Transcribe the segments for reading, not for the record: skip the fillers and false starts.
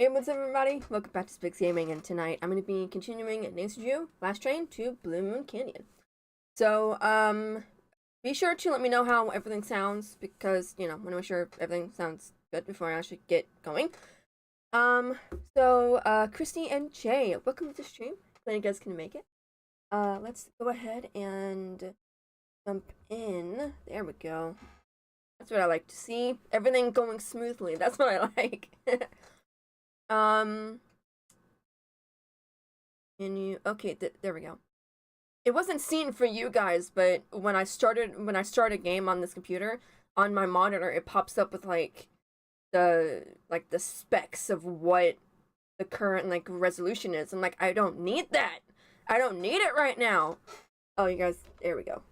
Hey, what's up, everybody? Welcome back to Spiggs Gaming, and tonight I'm going to be continuing Names of You, Last Train to Blue Moon Canyon. So, be sure to let me know how everything sounds, because, I want to make sure everything sounds good before I actually get going. Christy and Jay, welcome to the stream. Glad you guys can make it. Let's go ahead and jump in. There we go. That's what I like to see. Everything going smoothly. That's what I like. Okay, there we go. It wasn't seen for you guys, but when I start a game on this computer, on my monitor, it pops up with the specs of what the current resolution is. I'm like, I don't need that. I don't need it right now. Oh, you guys, there we go.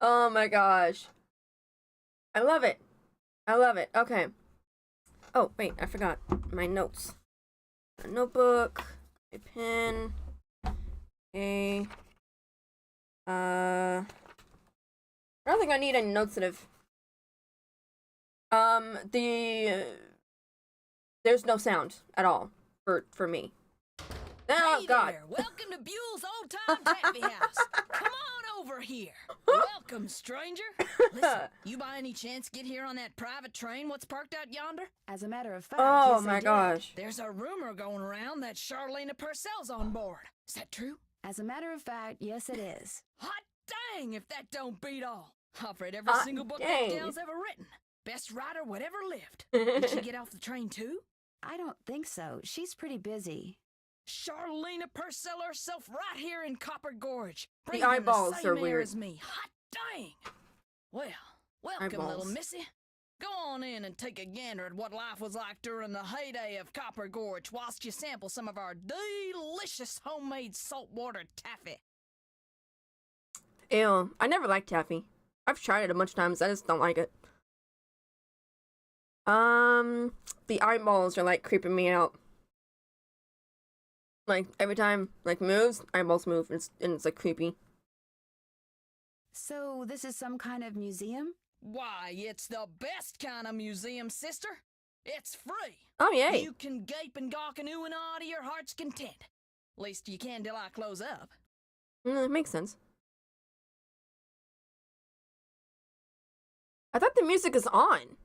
Oh my gosh. I love it. I love it. Okay. Oh, wait, I forgot my notes. A notebook, a pen. Okay. I don't think I need any notes that have there's no sound at all for me. Oh hey God. There. Welcome to Buell's Old Time Taffy House. Come on over here. Welcome, stranger. Listen, you by any chance get here on that private train what's parked out yonder? As a matter of fact, oh yes, my gosh. There's a rumor going around that Charlene Purcell's on board. Is that true? As a matter of fact, yes it is. Hot dang if that don't beat all. I've read every single book that gal's ever written. Best writer whatever lived. Did she get off the train too? I don't think so. She's pretty busy. Charlene Purcell herself right here in Copper Gorge. The eyeballs the are same air weird. as me. Hot dang! Well, welcome, Eyeballs. little missy. Go on in and take a gander at what life was like during the heyday of Copper Gorge whilst you sample some of our delicious homemade saltwater taffy. Ew, I never liked taffy. I've tried it a bunch of times, I just don't like it. The eyeballs are creeping me out. Every time moves, eyeballs move, and it's creepy. So this is some kind of museum? Why, it's the best kind of museum, sister. It's free. Oh yay! You can gape and gawk and ooh and ah to your heart's content. Least you can till I close up. It makes sense. I thought the music is on.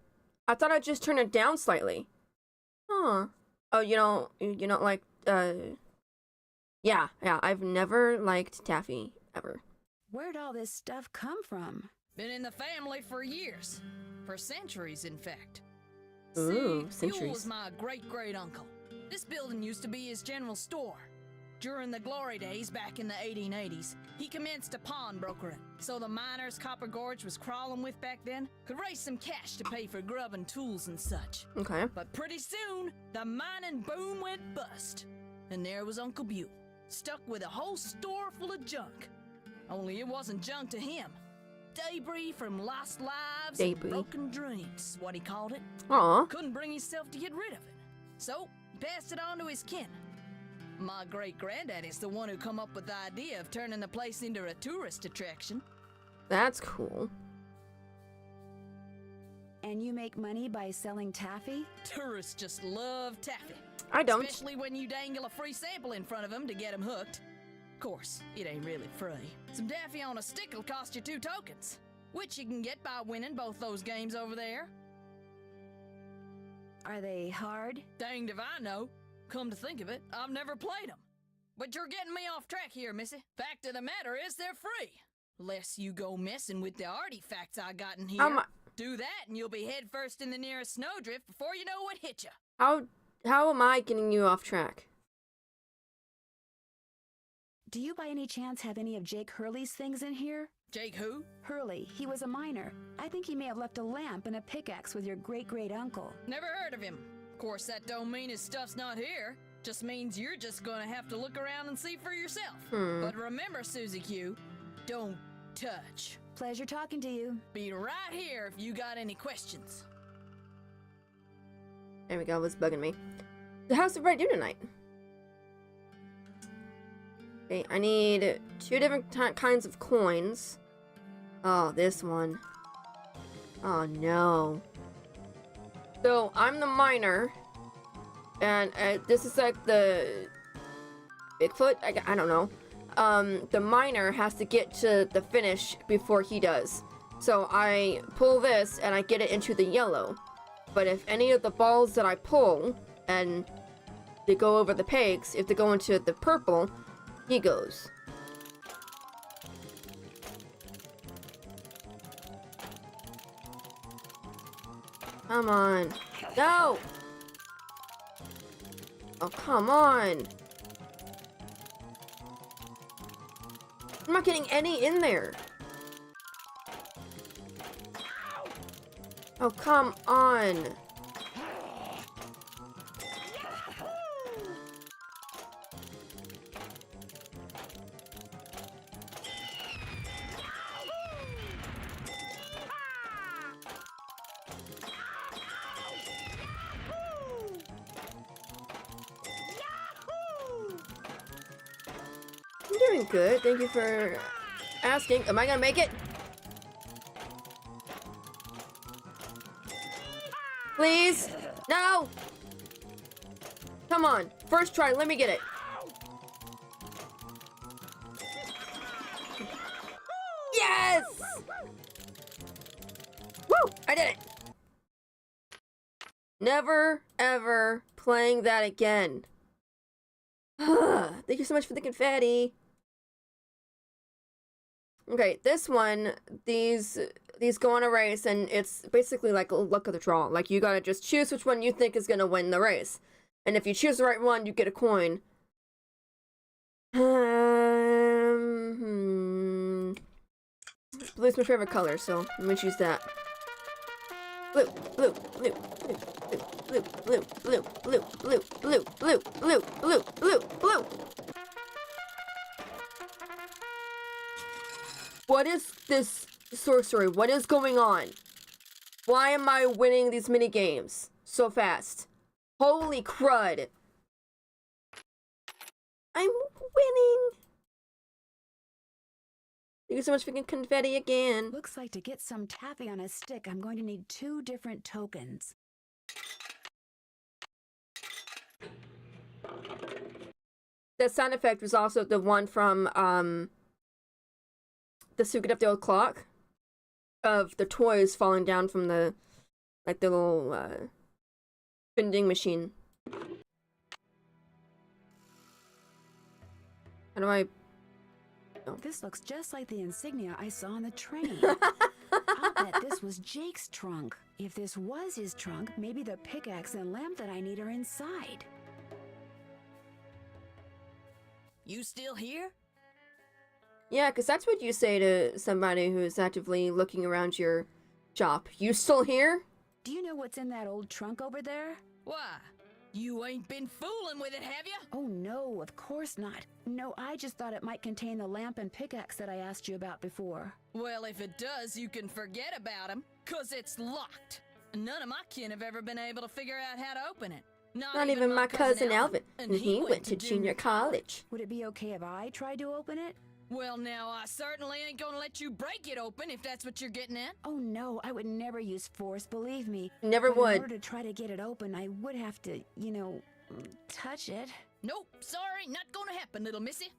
I thought I'd just turn it down slightly. Huh. Oh, you don't like, Yeah, I've never liked taffy, ever. Where'd all this stuff come from? Been in the family for years. For centuries, in fact. Ooh, See, centuries. Buell was my great-great-uncle. This building used to be his general store. During the glory days back in the 1880s, he commenced a pawnbrokering, so the miners Copper Gorge was crawling with back then could raise some cash to pay for grub and tools and such. Okay. But pretty soon, the mining boom went bust. And there was Uncle Buell, stuck with a whole store full of junk. Only it wasn't junk to him. Debris from lost lives and broken dreams, what he called it. Aw. Couldn't bring himself to get rid of it. So, he passed it on to his kin. My great-granddaddy's the one who come up with the idea of turning the place into a tourist attraction. That's cool. And you make money by selling taffy? Tourists just love taffy. I don't. Especially when you dangle a free sample in front of them to get them hooked. Of course, it ain't really free. Some taffy on a stick will cost you 2 tokens, which you can get by winning both those games over there. Are they hard? Danged if I know. Come to think of it, I've never played them. But you're getting me off track here, missy. Fact of the matter is they're free. Lest you go messing with the artifacts I got in here. Do that and you'll be head first in the nearest snowdrift before you know what hit you. How am I getting you off track? Do you by any chance have any of Jake Hurley's things in here? Jake who? Hurley, he was a miner. I think he may have left a lamp and a pickaxe with your great-great-uncle. Never heard of him. Of course, that don't mean his stuff's not here. Just means you're just gonna have to look around and see for yourself. But remember, Susie Q, don't touch. Pleasure talking to you. Be right here if you got any questions. There we go, what's bugging me? So how's the right do tonight? Okay, I need 2 different kinds of coins. Oh, this one. Oh no. So, I'm the miner. And this is like the Bigfoot? I don't know. The miner has to get to the finish before he does. So I pull this and I get it into the yellow. But if any of the balls that I pull and they go over the pegs, if they go into the purple, he goes. Come on. No! Oh, come on. I'm not getting any in there. Oh, come on. I'm doing good. Thank you for asking. Am I gonna make it? Please? No! Come on. First try. Let me get it. Yes! Woo! I did it! Never, ever playing that again. Thank you so much for the confetti. Okay, this one, these go on a race, and it's basically like a luck of the draw. Like, you gotta just choose which one you think is gonna win the race. And if you choose the right one, you get a coin. Blue's my favorite color, so let me choose that. Blue, blue, blue, blue, blue, blue, blue, blue, blue, blue, blue, blue, blue, blue. What is this sorcery? What is going on? Why am I winning these mini games so fast? Holy crud. I'm winning. Thank you so much for getting confetti again. Looks like to get some taffy on a stick, I'm going to need 2 different tokens. The sound effect was also the one from, the Secret of the Old Clock. Of the toys falling down from the, like, the little, vending machine. How do I... Oh. This looks just like the insignia I saw on the train. I'll bet this was Jake's trunk. If this was his trunk, maybe the pickaxe and lamp that I need are inside. You still here? Yeah, because that's what you say to somebody who is actively looking around your shop. You still here? Do you know what's in that old trunk over there? Why? You ain't been fooling with it, have you? Oh no, of course not. No, I just thought it might contain the lamp and pickaxe that I asked you about before. Well, if it does, you can forget about them, 'cause it's locked. None of my kin have ever been able to figure out how to open it. Not even my cousin Alvin, and he went to junior college. Would it be okay if I tried to open it? Well, now, I certainly ain't gonna let you break it open if that's what you're getting at. Oh no, I would never use force, believe me. Never would. In order to try to get it open, I would have to, you know, touch it. Nope, sorry, not gonna happen, little missy.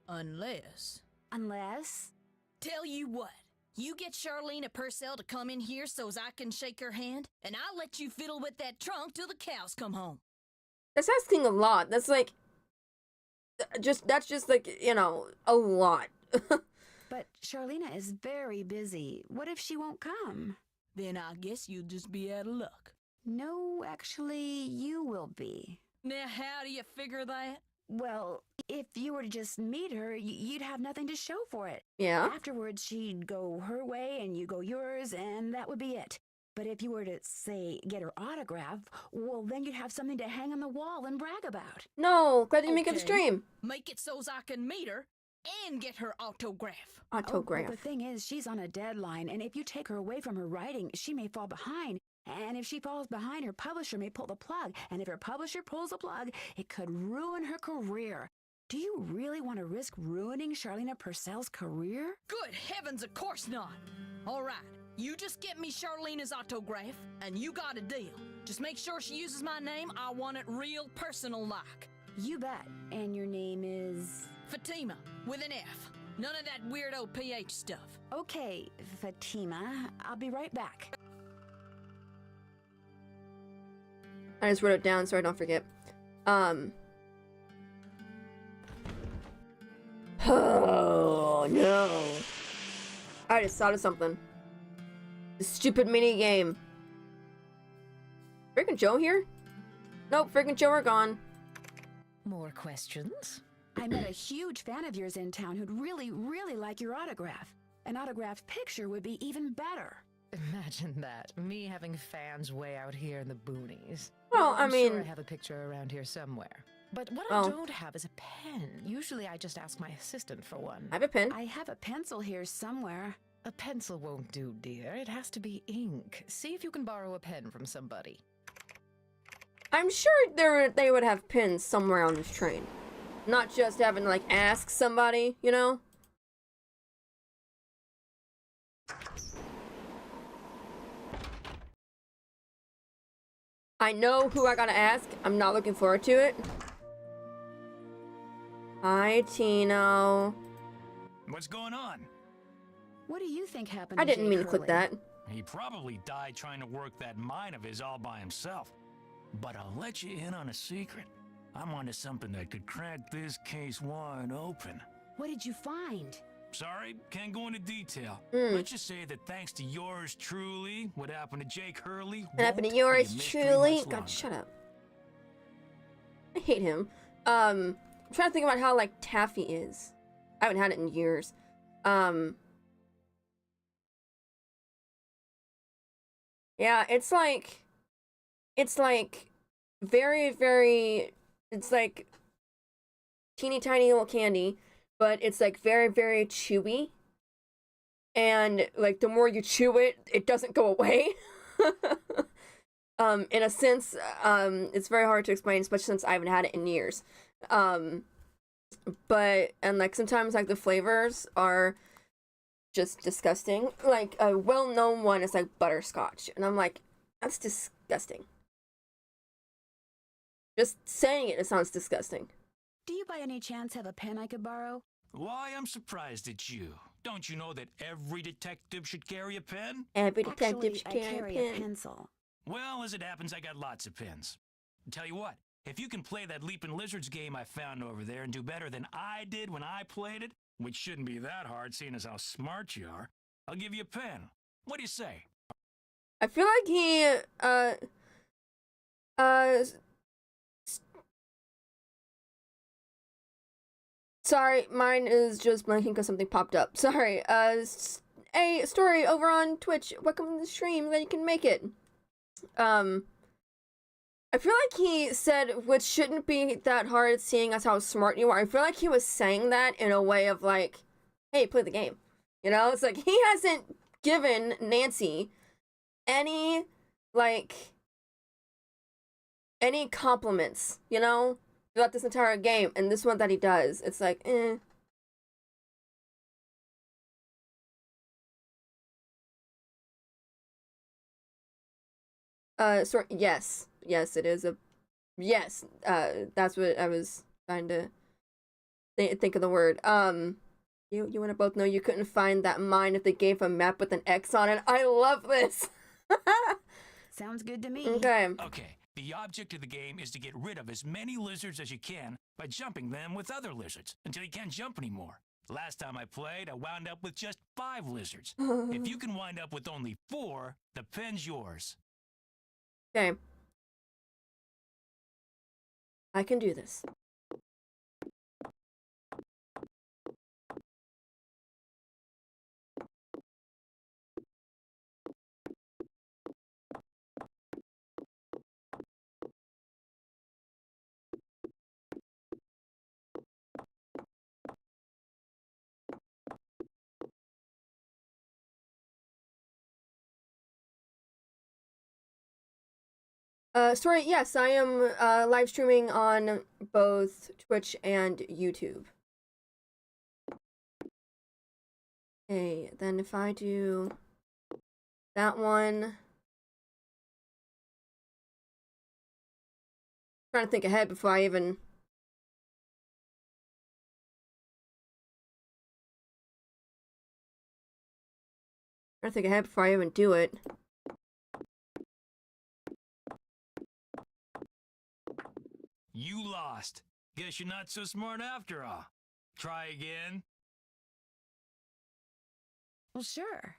Unless... Unless? Tell you what, you get Charlene Purcell to come in here so's I can shake her hand, and I'll let you fiddle with that trunk till the cows come home. That's asking a lot. That's like... That's just like, you know, a lot. But Charlena is very busy. What if she won't come? Then I guess you'll just be out of luck. No, actually, you will be. Now, how do you figure that? Well, if you were to just meet her, you'd have nothing to show for it. Yeah? Afterwards, she'd go her way and you go yours, and that would be it. But if you were to, say, get her autograph, well, then you'd have something to hang on the wall and brag about. No, glad you make it a stream. Make it so's I can meet her and get her autograph. Autograph. Oh, the thing is, she's on a deadline, and if you take her away from her writing, she may fall behind. And if she falls behind, her publisher may pull the plug. And if her publisher pulls the plug, it could ruin her career. Do you really want to risk ruining Charlena Purcell's career? Good heavens, of course not. All right, you just get me Charlena's autograph, and you got a deal. Just make sure she uses my name. I want it real personal-like. You bet. And your name is? Fatima, with an F. None of that weirdo PH stuff. Okay, Fatima. I'll be right back. I just wrote it down so I don't forget. Oh no. I just thought of something. The stupid mini game. Freaking Joe here? Nope, freaking Joe are gone. More questions? I met a huge fan of yours in town who'd really, really like your autograph. An autographed picture would be even better. Imagine that. Me having fans way out here in the boonies. Well, I I'm mean... sure I have a picture around here somewhere. But what Oh. I don't have is a pen. Usually I just ask my assistant for one. I have a pen. I have a pencil here somewhere. A pencil won't do, dear. It has to be ink. See if you can borrow a pen from somebody. I'm sure they would have pins somewhere on this train. Not just having to, like, ask somebody, you know? I know who I gotta ask. I'm not looking forward to it. Hi, Tino. What's going on? What do you think happened I to didn't Jake mean to click Hurley? that. He probably died trying to work that mine of his all by himself. But I'll let you in on a secret. I'm onto something that could crack this case wide open. What did you find? Sorry, can't go into detail. Mm. Let's just say that thanks to yours truly, what happened to Jake Hurley What happened to won't be a yours mystery truly? much God, longer. shut up. I hate him. I'm trying to think about how, like, taffy is. I haven't had it in years. Yeah, it's like very, very, it's like teeny tiny little candy, but it's like very, very chewy. And like the more you chew it, it doesn't go away. In a sense, it's very hard to explain, especially since I haven't had it in years. But, and like sometimes like the flavors are just disgusting. Like a well-known one is like butterscotch, and I'm like, that's disgusting. Just saying it sounds disgusting. Do you by any chance have a pen I could borrow? Why, I'm surprised at you. Don't you know that every detective should carry a pen? Every detective Actually, should I carry carry a a pen. pencil. Well, as it happens, I got lots of pens. Tell you what, if you can play that Leaping Lizards game I found over there and do better than I did when I played it, which shouldn't be that hard seeing as how smart you are, I'll give you a pen. What do you say? I feel like he, sorry, mine is just blanking because something popped up. Sorry, a story over on Twitch. Welcome to the stream. Glad you can make it. I feel like he said, which shouldn't be that hard seeing as how smart you are. I feel like he was saying that in a way of like, hey, play the game. You know, it's like he hasn't given Nancy any, like, any compliments, you know, throughout this entire game. And this one that he does, it's like, eh. Sorry, yes, it is a, yes, that's what I was trying to think of the word. You want to both know you couldn't find that mine if they gave a map with an X on it. I love this. Sounds good to me. Okay. Okay, the object of the game is to get rid of as many lizards as you can by jumping them with other lizards until you can't jump anymore. Last time I played, I wound up with just 5 lizards. If you can wind up with only 4, the pen's yours. Okay. I can do this. Sorry, yes, I am live streaming on both Twitch and YouTube. Okay, then if I do that one. Trying to think ahead before I even. Trying to think ahead before I even do it. You lost. Guess you're not so smart after all. Try again. Well, sure.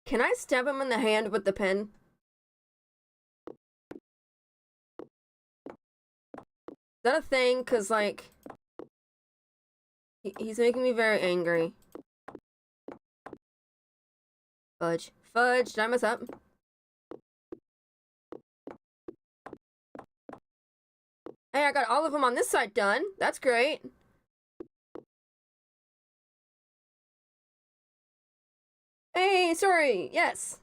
Can I stab him in the hand with the pen? Is that a thing? Cause like, he's making me very angry. Fudge. Fudge, did I mess up? Hey, I got all of them on this side done. That's great. Hey, sorry. Yes.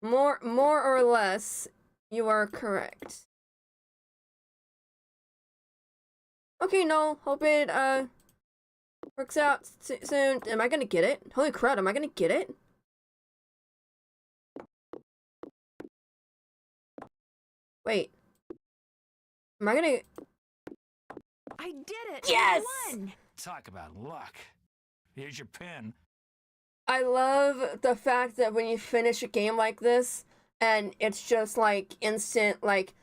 More or less, you are correct. Okay, no. Hope it works out soon. Am I gonna get it? Holy crud! Am I gonna get it? Wait. Am I gonna? I did it! Yes! I won! Talk about luck. Here's your pen. I love the fact that when you finish a game like this, and it's just like instant, like,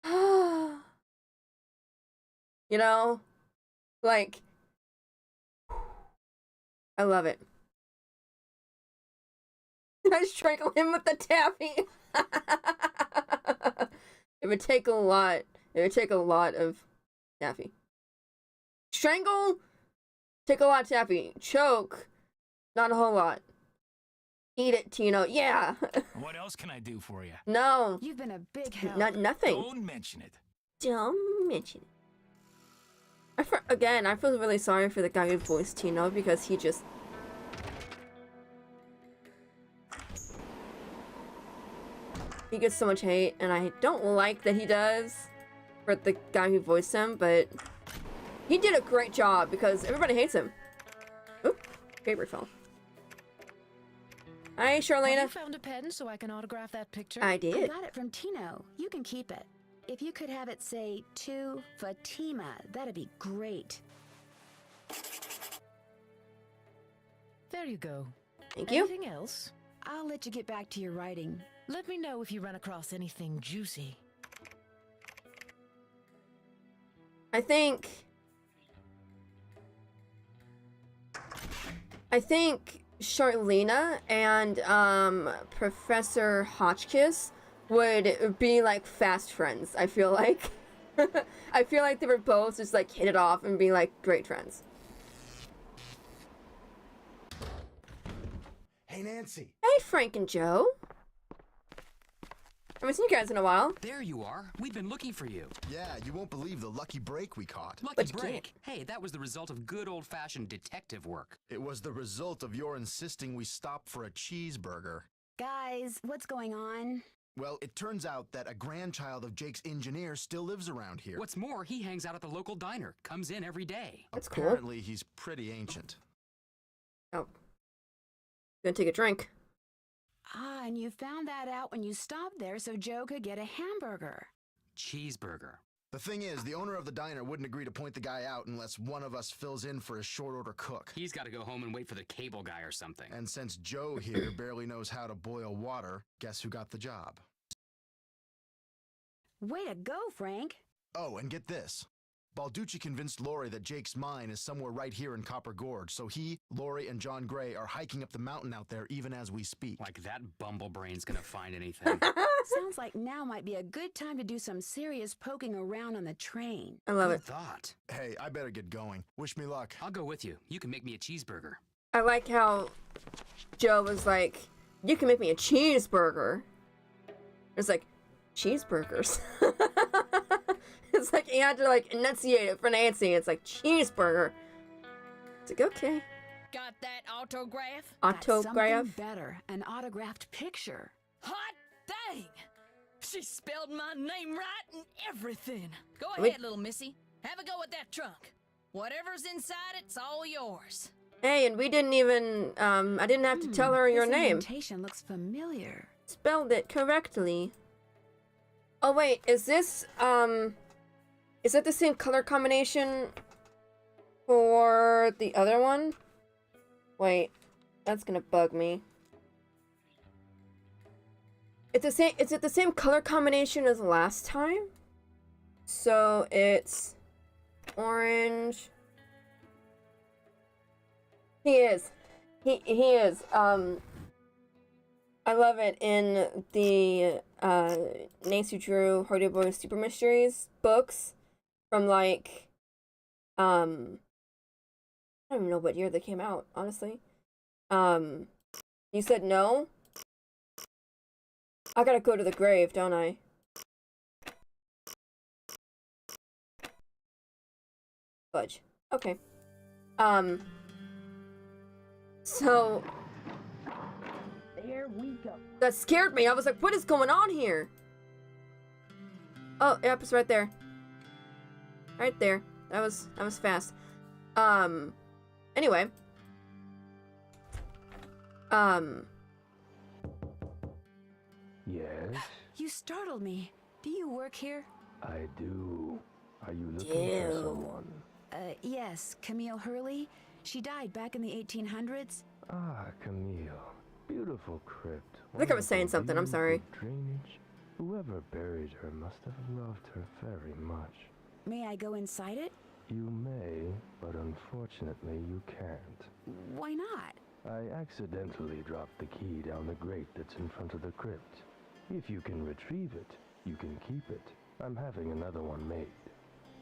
you know? Like, I love it. I strangle him with the taffy. It would take a lot. It would take a lot of taffy. Strangle, take a lot of taffy. Choke, not a whole lot. Eat it, Tino. Yeah. What else can I do for you? No. You've been a big help. Nothing. Don't mention it. Don't mention it. Again, I feel really sorry for the guy who voiced Tino because he just. He gets so much hate, and I don't like that he does for the guy who voiced him, but he did a great job because everybody hates him. Oop, paper fell. Hi, Charlena. Have you found a pen so I can autograph that picture? I did. I got it from Tino. You can keep it. If you could have it say, to Fatima, that'd be great. There you go. Thank you. Anything else? I'll let you get back to your writing. Let me know if you run across anything juicy. I think Charlena and Professor Hotchkiss would be like fast friends. I feel like I feel like they were both just like hit it off and be like great friends. Hey, Nancy. Hey, Frank and Joe. I haven't seen you guys in a while. There you are. We've been looking for you. Yeah, you won't believe the lucky break we caught. Lucky break? Hey, that was the result of good old-fashioned detective work. It was the result of your insisting we stop for a cheeseburger. Guys, what's going on? Well, it turns out that a grandchild of Jake's engineer still lives around here. What's more, he hangs out at the local diner. Comes in every day. That's cool. Apparently, he's pretty ancient. Oh. Gonna take a drink. Ah, and you found that out when you stopped there so Joe could get a hamburger. Cheeseburger. The thing is, the owner of the diner wouldn't agree to point the guy out unless one of us fills in for his short-order cook. He's got to go home and wait for the cable guy or something. And since Joe here barely knows how to boil water, guess who got the job? Way to go, Frank. Oh, and get this. Balducci convinced Lori that Jake's mine is somewhere right here in Copper Gorge, so he, Lori, and John Gray are hiking up the mountain out there even as we speak. Like that bumblebrain's gonna find anything. Sounds like now might be a good time to do some serious poking around on the train. I love Good it. thought. Hey, I better get going. Wish me luck. I'll go with you. You can make me a cheeseburger. I like how Joe was like, you can make me a cheeseburger. It's like, cheeseburgers. It's like, he had to like enunciate it for Nancy. It's like, cheeseburger. It's like, okay. Got that autograph? Got Autograph? something better, an autographed picture. Hot dang! She spelled my name right and everything. Go Wait. ahead, little missy. Have a go at that trunk. Whatever's inside, it's all yours. Hey, and we didn't even, I didn't have to tell her your This name. indentation looks familiar. Spelled it correctly. Oh wait, is this, is that the same color combination for the other one? Wait, that's gonna bug me. It's the same, is it the same color combination as last time? So it's orange. He is. He is. I love it in the Nancy Drew Hardy Boys Super Mysteries books from like I don't even know what year they came out, honestly. You said no? I gotta go to the grave, don't I? Fudge. Okay. So There we go. that scared me. I was like, what is going on here? Oh, yep, it's right there. Right there. That was fast. Anyway. Yes, You startled me. Do you work here? I do. Are you looking for someone? Yes, Camille Hurley. She died back in the 1800s. Ah, Camille. Beautiful crypt. I think I was saying something, I'm sorry. Drainage. Whoever buried her must have loved her very much. May I go inside it? You may, but unfortunately you can't. Why not? I accidentally dropped the key down the grate that's in front of the crypt. If you can retrieve it, you can keep it. I'm having another one made.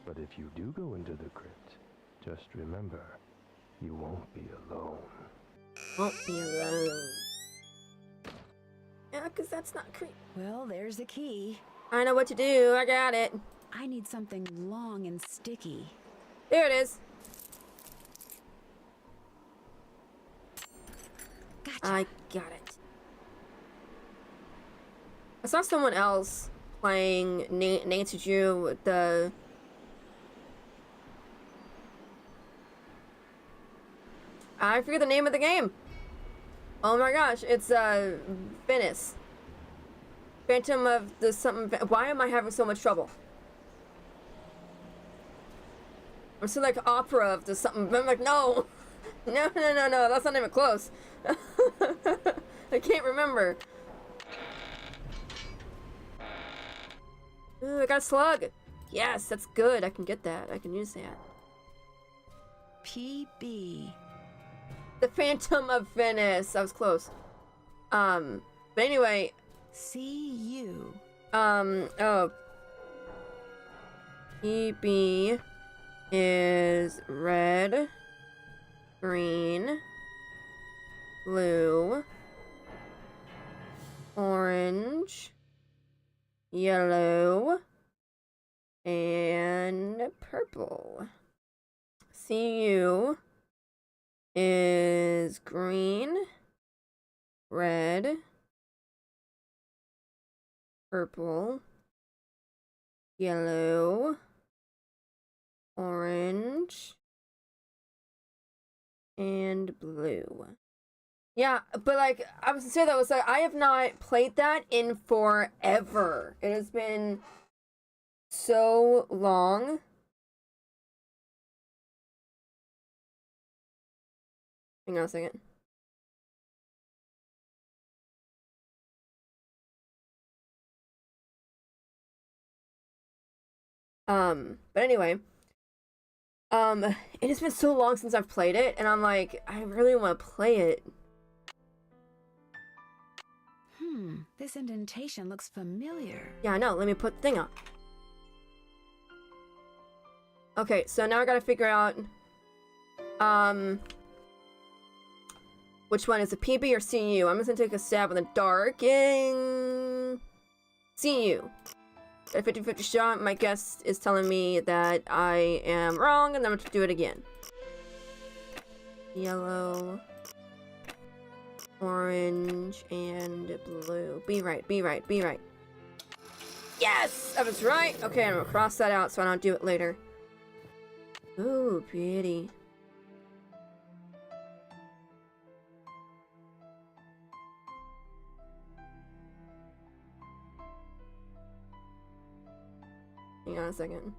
But if you do go into the crypt, just remember, you won't be alone. Won't be alone. Yeah, because that's not creepy. Well, there's the key. I know what to do. I got it. I need something long and sticky. There it is. Gotcha. I got it. I saw someone else playing Nancy Drew with the... I forget the name of the game. Oh my gosh, it's Venice. Phantom of the something. Why am I having so much trouble? I'm still like opera of the something. I'm like, no, no, that's not even close. I can't remember. Ooh, I got a slug. Yes, that's good. I can get that. I can use that. PB. The Phantom of Venice. I was close. But anyway. CU. Oh. PB is red, green, blue, orange, yellow, and purple. CU is green, red, purple, yellow, orange, and blue. Yeah, but like, I was gonna say that was like, I have not played that in forever. It has been so long. Hang on a second. But anyway, it has been so long since I've played it, and I'm like, I really want to play it. This indentation looks familiar. Yeah, I know. Let me put the thing on. Okay, so now I gotta figure out, which one is a PB or CU? I'm just gonna take a stab in the dark and CU. A 50-50 shot. My guess is telling me that I am wrong, and I'm going to do it again. yellow, orange, and blue. Be right, be right, be right. Yes! I was right! Okay, I'm gonna cross that out so I don't do it later. Ooh, pretty. Hang on a second.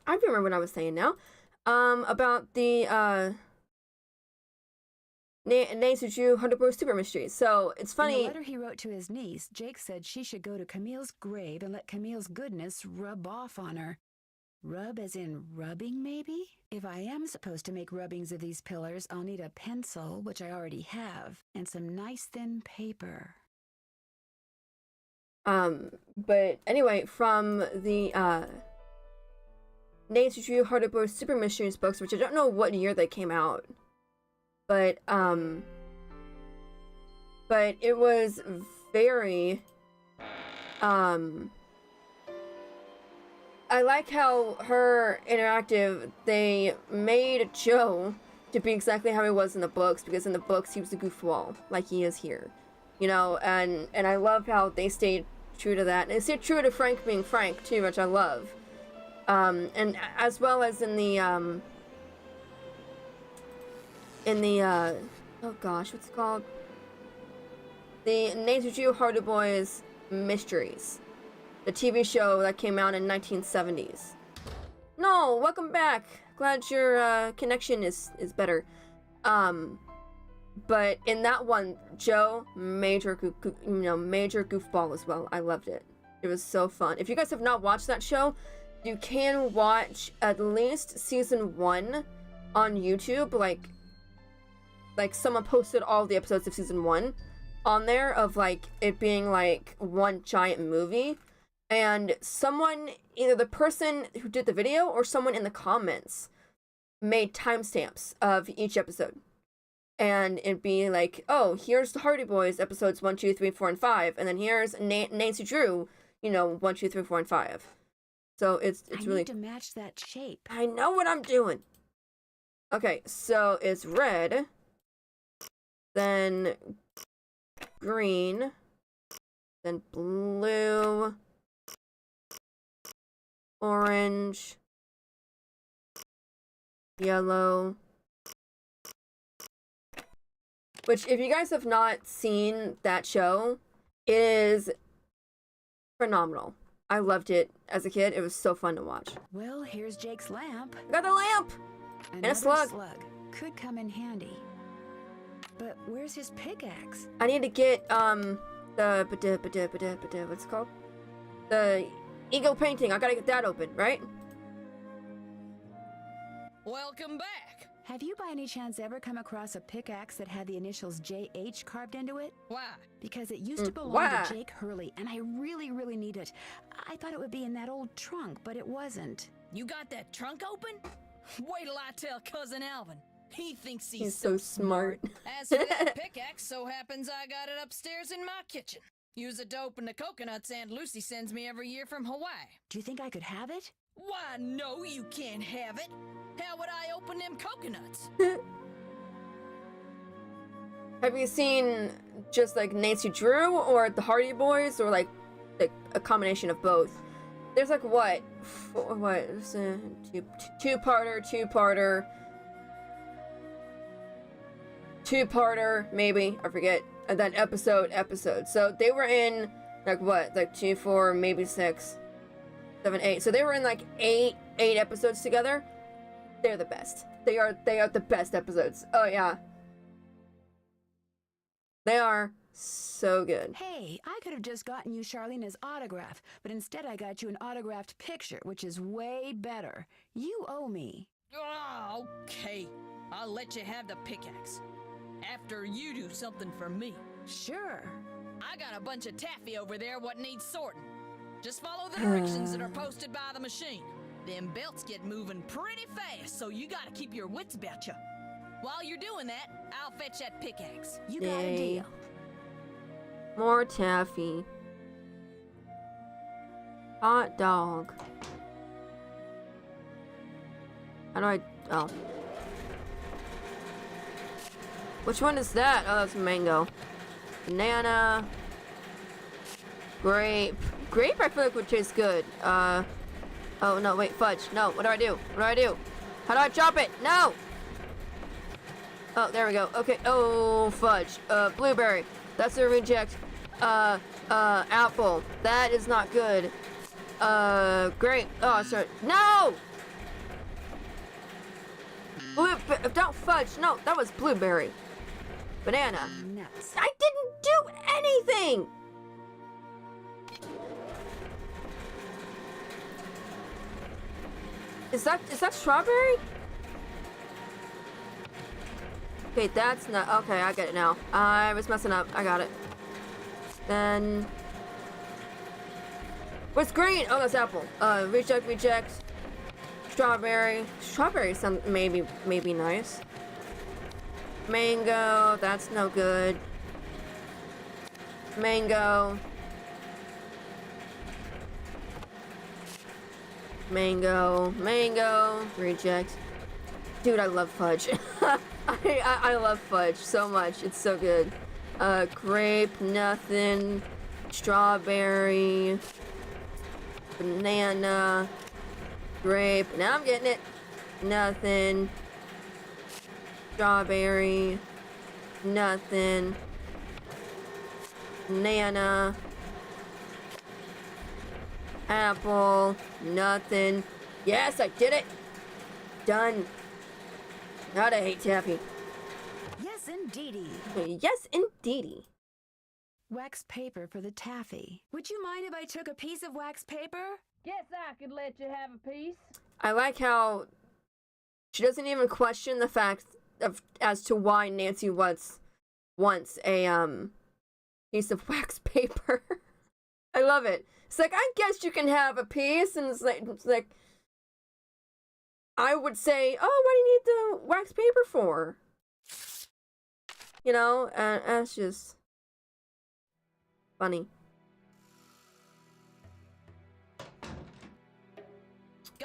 I remember what I was saying now. About the Neisuju Hardobo Super Mysteries. So it's funny. In the letter he wrote to his niece, Jake said she should go to Camille's grave and let Camille's goodness rub off on her. Rub as in rubbing, maybe? If I am supposed to make rubbings of these pillars, I'll need a pencil, which I already have, and some nice thin paper. But anyway, from the Neisuju Hardobo Super Mysteries books, which I don't know what year they came out, but it was very, I like how her interactive, they made Joe to be exactly how he was in the books, because in the books he was a goofball, like he is here. You know, and I love how they stayed true to that. And they stayed true to Frank being Frank, too, which I love. And as well as in the, oh gosh, what's it called? The Neisuju Hardobo's Mysteries. The TV show that came out in 1970s. No, welcome back. Glad your connection is better. But in that one, Joe, major goofball as well. I loved it. It was so fun. If you guys have not watched that show, you can watch at least season 1 on YouTube. Like someone posted all the episodes of season 1 on there, of like it being like one giant movie. And someone, either the person who did the video or someone in the comments, made timestamps of each episode. And it'd be like, oh, here's the Hardy Boys episodes 1, 2, 3, 4, and 5, and then here's Nancy Drew, 1, 2, 3, 4, and 5. So it's really. I need to match that shape. I know what I'm doing. Okay, so it's red, then green, then blue, orange, yellow. Which, if you guys have not seen that show, it is phenomenal. I loved it as a kid. It was so fun to watch. Well, here's Jake's lamp. Got the lamp! Another and a slug. Could come in handy. But where's his pickaxe? I need to get, what's it called? The ego painting. I gotta get that open, right? Welcome back. Have you by any chance ever come across a pickaxe that had the initials JH carved into it? Why? Because it used to belong to Jake Hurley, and I really, really need it. I thought it would be in that old trunk, but it wasn't. You got that trunk open? Wait till I tell Cousin Alvin. He thinks he's so smart. As for that pickaxe, so happens I got it upstairs in my kitchen. Use it to open the coconuts Aunt Lucy sends me every year from Hawaii. Do you think I could have it? Why, no, you can't have it. How would I open them coconuts? Have you seen just like Nancy Drew or the Hardy Boys, or like a combination of both? There's like two-parter, maybe, I forget, and then episode. So they were in like 2, 4, maybe 6, 7, 8. So they were in like eight episodes together. They're the best. They are the best episodes. Oh yeah. They are so good. Hey, I could have just gotten you Charlena's autograph, but instead I got you an autographed picture, which is way better. You owe me. Oh, okay. I'll let you have the pickaxe. After you do something for me. Sure. I got a bunch of taffy over there what needs sorting. Just follow the directions that are posted by the machine. Them belts get moving pretty fast, so you gotta keep your wits about you. While you're doing that, I'll fetch that pickaxe. You got a deal. More taffy. Hot dog. How do I... Oh. Which one is that? Oh, that's mango. Banana. Grape. Grape I feel like would taste good. Oh no, wait, fudge. No, what do I do? What do I do? How do I chop it? No! Oh, there we go. Okay. Oh, fudge. Blueberry. That's a reject. Apple. That is not good. Grape. Oh, sorry. No! Don't fudge. No, that was blueberry. Banana. Nuts. I didn't do anything! Is that strawberry? Okay, that's not... Okay, I get it now. I was messing up. I got it. Then... What's green? Oh, that's apple. Reject. Strawberry. Strawberry sounds maybe nice. Mango. That's no good. Mango. Reject. Dude, I love fudge. I love fudge so much. It's so good. Grape, nothing. Strawberry. Banana. Grape. Now I'm getting it. Nothing. Strawberry. Nothing. Banana. Apple. Nothing. Yes, I did it. Done. God, I hate taffy. Yes, indeedy. Yes, indeedy. Wax paper for the taffy. Would you mind if I took a piece of wax paper? Guess I could let you have a piece. I like how she doesn't even question the fact of as to why Nancy wants a piece of wax paper. I love it. It's like, I guess you can have a piece, and it's like I would say, oh, what do you need the wax paper for? You know, and that's just funny.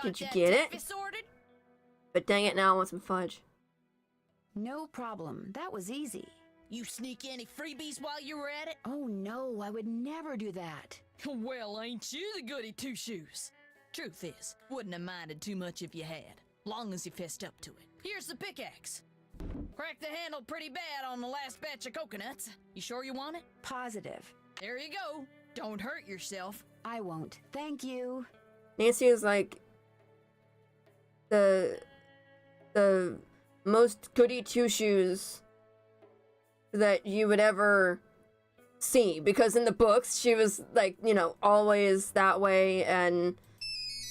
Did you get it? Sorted? But dang it, now I want some fudge. No problem. That was easy. You sneak any freebies while you were at it? Oh no, I would never do that. Well, ain't you the goody two-shoes? Truth is, wouldn't have minded too much if you had, long as you fessed up to it. Here's the pickaxe. Cracked the handle pretty bad on the last batch of coconuts. You sure you want it? Positive. There you go. Don't hurt yourself. I won't. Thank you. Nancy is like the most goody two-shoes that you would ever see, because in the books she was like, you know, always that way. And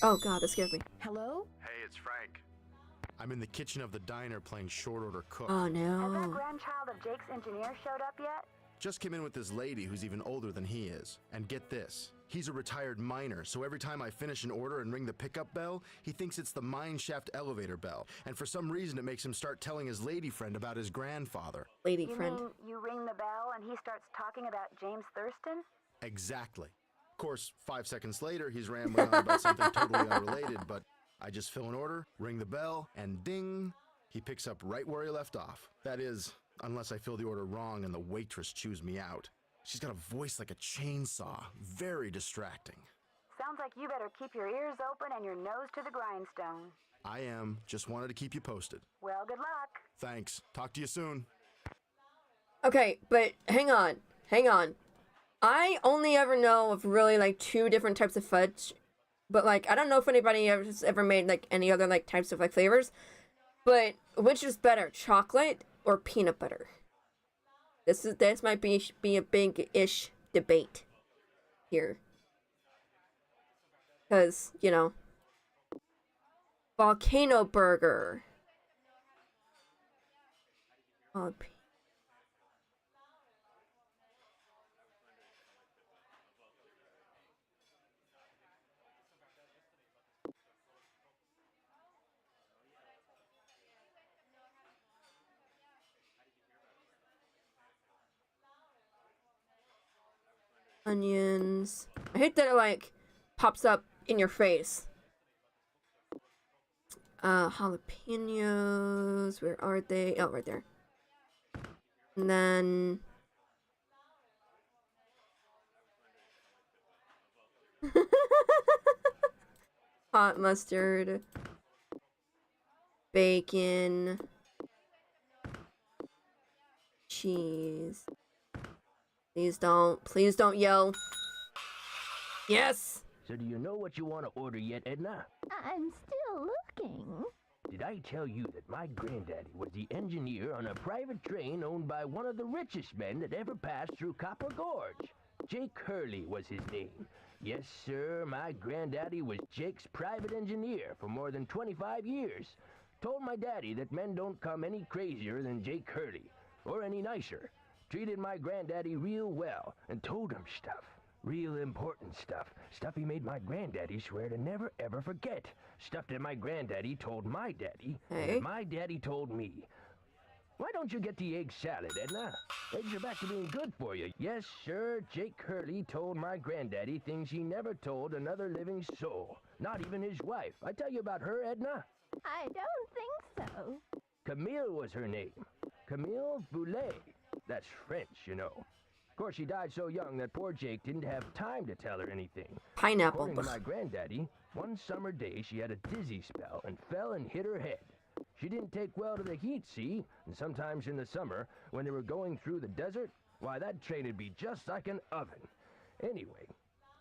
oh god, that scared me. Hello? Hey, it's Frank. I'm in the kitchen of the diner playing short order cook. Oh Has that no. grandchild of Jake's engineer showed up yet? Just came in with this lady who's even older than he is. And get this, he's a retired miner, so every time I finish an order and ring the pickup bell, he thinks it's the mine shaft elevator bell. And for some reason it makes him start telling his lady friend about his grandfather. Lady You friend. mean you ring the bell and he starts talking about James Thurston? Exactly. Of course, 5 seconds later, he's rambling on about something totally unrelated, but I just fill an order, ring the bell, and ding, he picks up right where he left off. That is, unless I fill the order wrong and the waitress chews me out. She's got a voice like a chainsaw. Very distracting. Sounds like you better keep your ears open and your nose to the grindstone. I am. Just wanted to keep you posted. Well, good luck. Thanks. Talk to you soon. Okay, but hang on. I only ever know of really like 2 different types of fudge, but like I don't know if anybody has ever made like any other like types of like flavors. But which is better, chocolate or peanut butter? This might be a big-ish debate here, because you know, volcano burger. Oh, Onions. I hate that it like pops up in your face. Jalapenos. Where are they? Oh, right there. And then hot mustard, bacon, cheese. Please don't yell. Yes. So do you know what you want to order yet, Edna? I'm still looking. Did I tell you that my granddaddy was the engineer on a private train owned by one of the richest men that ever passed through Copper Gorge? Jake Hurley was his name. Yes, sir, my granddaddy was Jake's private engineer for more than 25 years. Told my daddy that men don't come any crazier than Jake Hurley, or any nicer. Treated my granddaddy real well and told him stuff. Real important stuff. Stuff he made my granddaddy swear to never ever forget. Stuff that my granddaddy told my daddy, and that my daddy told me. Why don't you get the egg salad, Edna? Eggs are back to being good for you. Yes, sir, Jake Hurley told my granddaddy things he never told another living soul. Not even his wife. I tell you about her, Edna? I don't think so. Camille was her name. Camille Boulet. That's French, you know. Of course, she died so young that poor Jake didn't have time to tell her anything. Pineapple. According to my granddaddy, one summer day she had a dizzy spell and fell and hit her head. She didn't take well to the heat, see? And sometimes in the summer, when they were going through the desert, why, that train would be just like an oven. Anyway,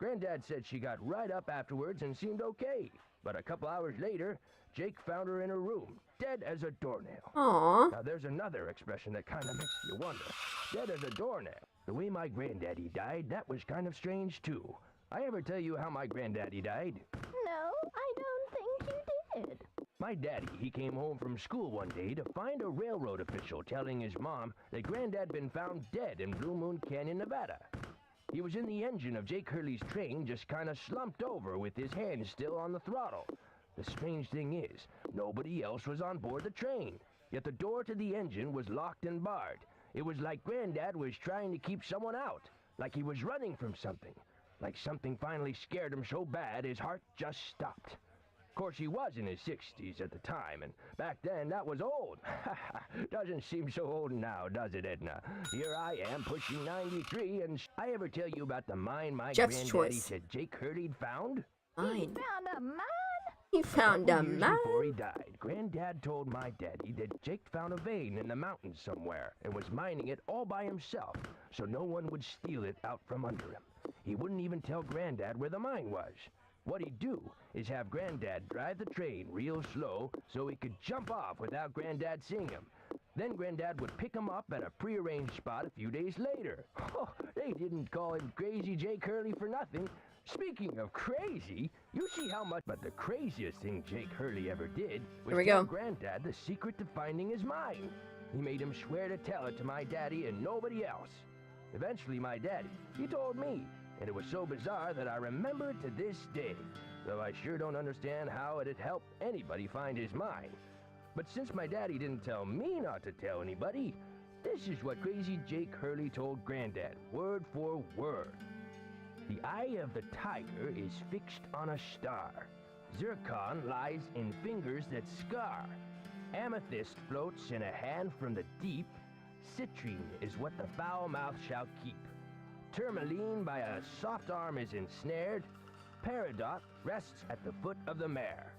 Granddad said she got right up afterwards and seemed okay. But a couple hours later, Jake found her in her room, dead as a doornail. Aww. Now, there's another expression that kind of makes you wonder. Dead as a doornail. The way my granddaddy died, that was kind of strange, too. I ever tell you how my granddaddy died? No, I don't think you did. My daddy, he came home from school one day to find a railroad official telling his mom that Granddad been found dead in Blue Moon Canyon, Nevada. He was in the engine of Jake Hurley's train, just kind of slumped over with his hands still on the throttle. The strange thing is, nobody else was on board the train, yet the door to the engine was locked and barred. It was like Granddad was trying to keep someone out, like he was running from something, like something finally scared him so bad his heart just stopped. Of course, he was in his 60s at the time, and back then that was old. Doesn't seem so old now, does it, Edna? Here I am, pushing 93, and I ever tell you about the mine my granddaddy said Jake Hurley'd found? Mine. He found a mine? He found a mine? Before he died, Granddad told my daddy that Jake found a vein in the mountains somewhere and was mining it all by himself, so no one would steal it out from under him. He wouldn't even tell Granddad where the mine was. What he'd do is have Granddad drive the train real slow so he could jump off without Granddad seeing him. Then Granddad would pick him up at a prearranged spot a few days later. Oh, they didn't call him Crazy Jake Hurley for nothing. Speaking of crazy, you see how much, but the craziest thing Jake Hurley ever did was tell Granddad the secret to finding his mine. He made him swear to tell it to my daddy and nobody else. Eventually, my daddy, he told me, and it was so bizarre that I remember it to this day, though I sure don't understand how it'd help anybody find his mine. But since my daddy didn't tell me not to tell anybody, this is what Crazy Jake Hurley told Granddad, word for word. The eye of the tiger is fixed on a star. Zircon lies in fingers that scar. Amethyst floats in a hand from the deep. Citrine is what the foul mouth shall keep. Tourmaline by a soft arm is ensnared. Peridot rests at the foot of the mare.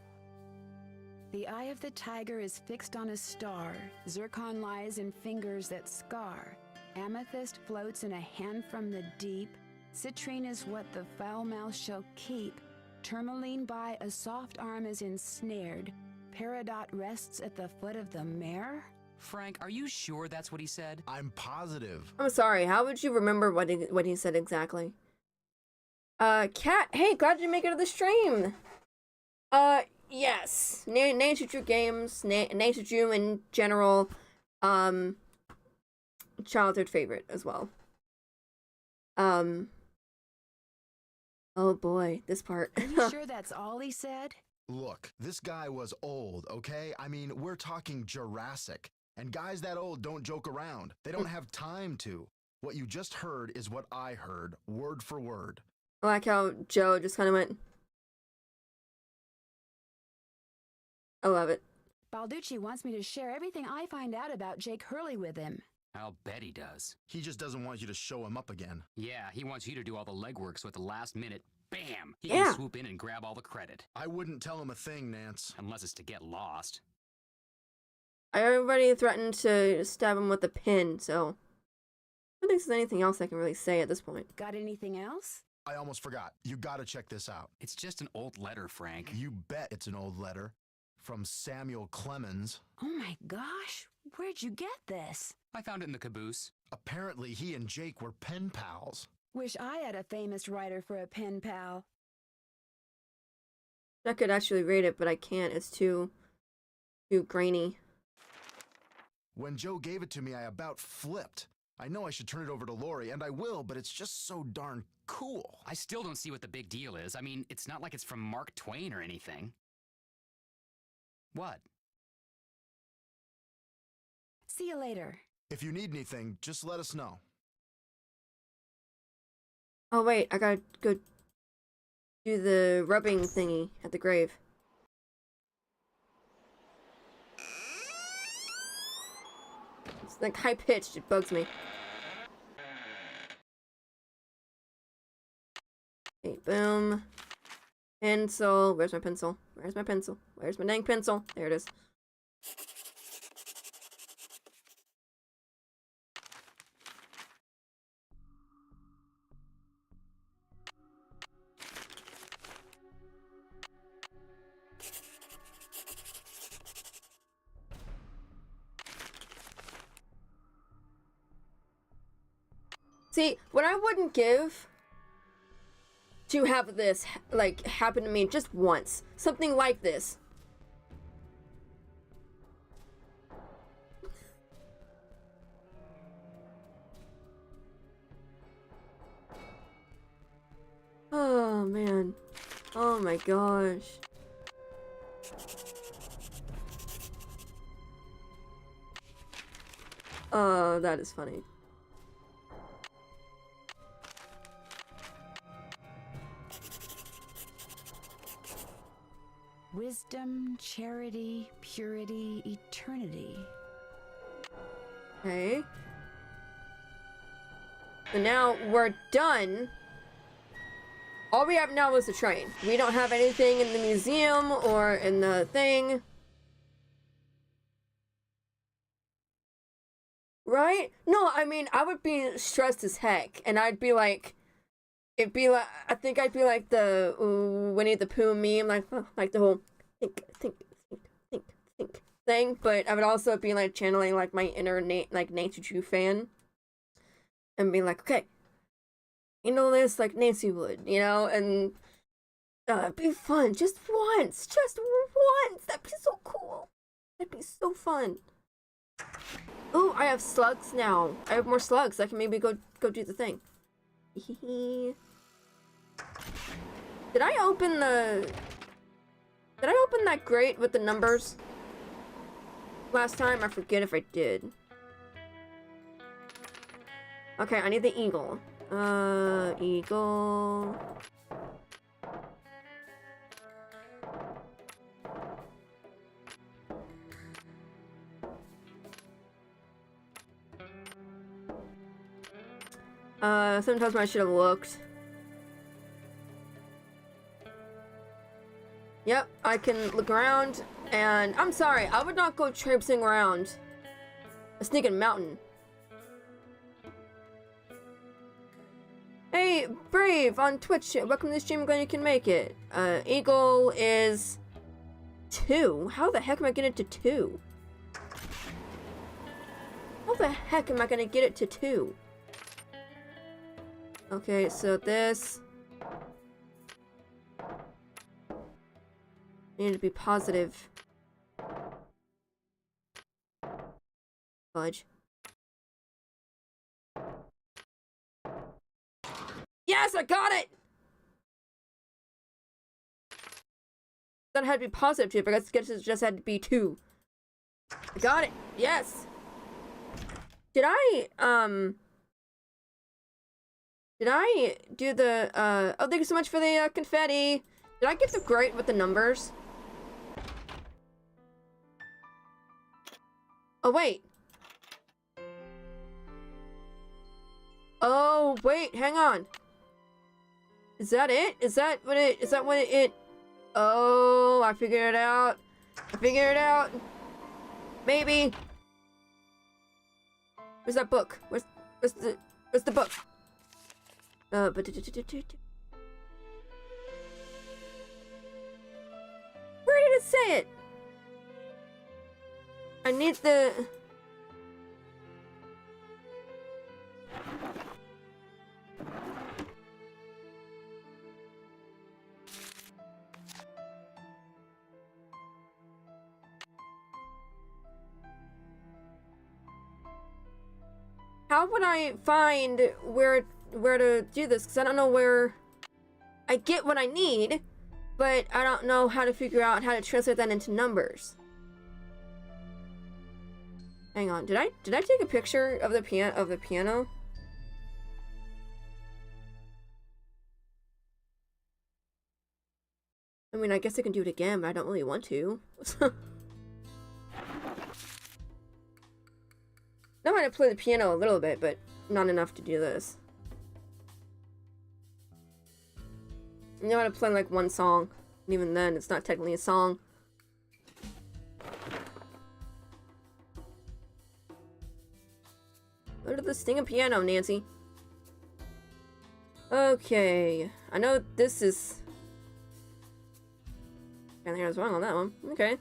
The eye of the tiger is fixed on a star. Zircon lies in fingers that scar. Amethyst floats in a hand from the deep. Citrine is what the foul mouth shall keep. Tourmaline by a soft arm is ensnared. Peridot rests at the foot of the mare? Frank, are you sure that's what he said? I'm positive. I'm sorry, how would you remember what he said exactly? Kat, hey, glad you make it to the stream. Yes. Nature Drew Games, Nature Drew in general, childhood favorite as well. Oh boy, this part. Are you sure that's all he said? Look, this guy was old, okay? I mean, we're talking Jurassic. And guys that old don't joke around. They don't have time to. What you just heard is what I heard, word for word. I like how Joe just kind of went. I love it. Balducci wants me to share everything I find out about Jake Hurley with him. I'll bet he does. He just doesn't want you to show him up again. Yeah, he wants you to do all the legwork so at the last minute, bam, he Yeah. can swoop in and grab all the credit. I wouldn't tell him a thing, Nance. Unless it's to get lost. I already threatened to stab him with a pin, so I don't think there's anything else I can really say at this point. Got anything else? I almost forgot. You gotta check this out. It's just an old letter, Frank. You bet it's an old letter. From Samuel Clemens. Oh my gosh, where'd you get this? I found it in the caboose. Apparently he and Jake were pen pals. Wish I had a famous writer for a pen pal. I could actually read it, but I can't. It's too grainy. When Joe gave it to me, I about flipped. I know I should turn it over to Lori, and I will, but it's just so darn cool. I still don't see what the big deal is. I mean, it's not like it's from Mark Twain or anything. What? See you later. If you need anything, just let us know. Oh wait, I gotta go do the rubbing thingy at the grave. It's like high pitched, it bugs me. Okay, boom. Pencil. Where's my pencil? Where's my pencil? Where's my dang pencil? There it is. See, what I wouldn't give to have this, like, happen to me just once. Something like this. Oh, man. Oh, my gosh. Oh, that is funny. Wisdom, charity, purity, eternity. Okay. So now we're done. All we have now is the train. We don't have anything in the museum or in the thing. Right? No, I mean, I would be stressed as heck. And I'd be like... It'd be like... I think I'd be like the Winnie the Pooh meme. Like the whole... Think thing. But I would also be like channeling like my inner Nancy Drew fan. And be like, okay. You know this like Nancy would, you know? And... it'd be fun. Just once. Just once. That'd be so cool. That'd be so fun. Oh, I have slugs now. I have more slugs. I can maybe go do the thing. Did I open that grate with the numbers last time? I forget if I did. Okay, I need the eagle. Eagle. Sometimes I should have looked. Yep, I can look around, and I'm sorry, I would not go traipsing around a sneaking mountain. Hey, Brave on Twitch, welcome to the stream, glad you can make it. Eagle is 2. How the heck am I getting it to 2? How the heck am I gonna get it to 2? Okay, so this... need to be positive. Fudge. Yes, I got it! That had to be positive too, but I guess it just had to be 2. I got it! Yes! Did I, Did I do the, oh, thank you so much for the, confetti. Did I get the great with the numbers? Oh, wait. Oh, wait, hang on. Is that it? Is that what it, oh, I figured it out. I figured it out. Maybe. Where's that book? Where's the book? Where did it say it? I need the... How would I find where to do this? Because I don't know where... I get what I need, but I don't know how to figure out how to translate that into numbers. Hang on, did I take a picture of the piano? I mean, I guess I can do it again, but I don't really want to. I know how to play the piano a little bit, but not enough to do this. I know how to play like one song, and even then, it's not technically a song. Go to the sting of piano, Nancy. Okay, I know this is... I think I was wrong on that one. Okay.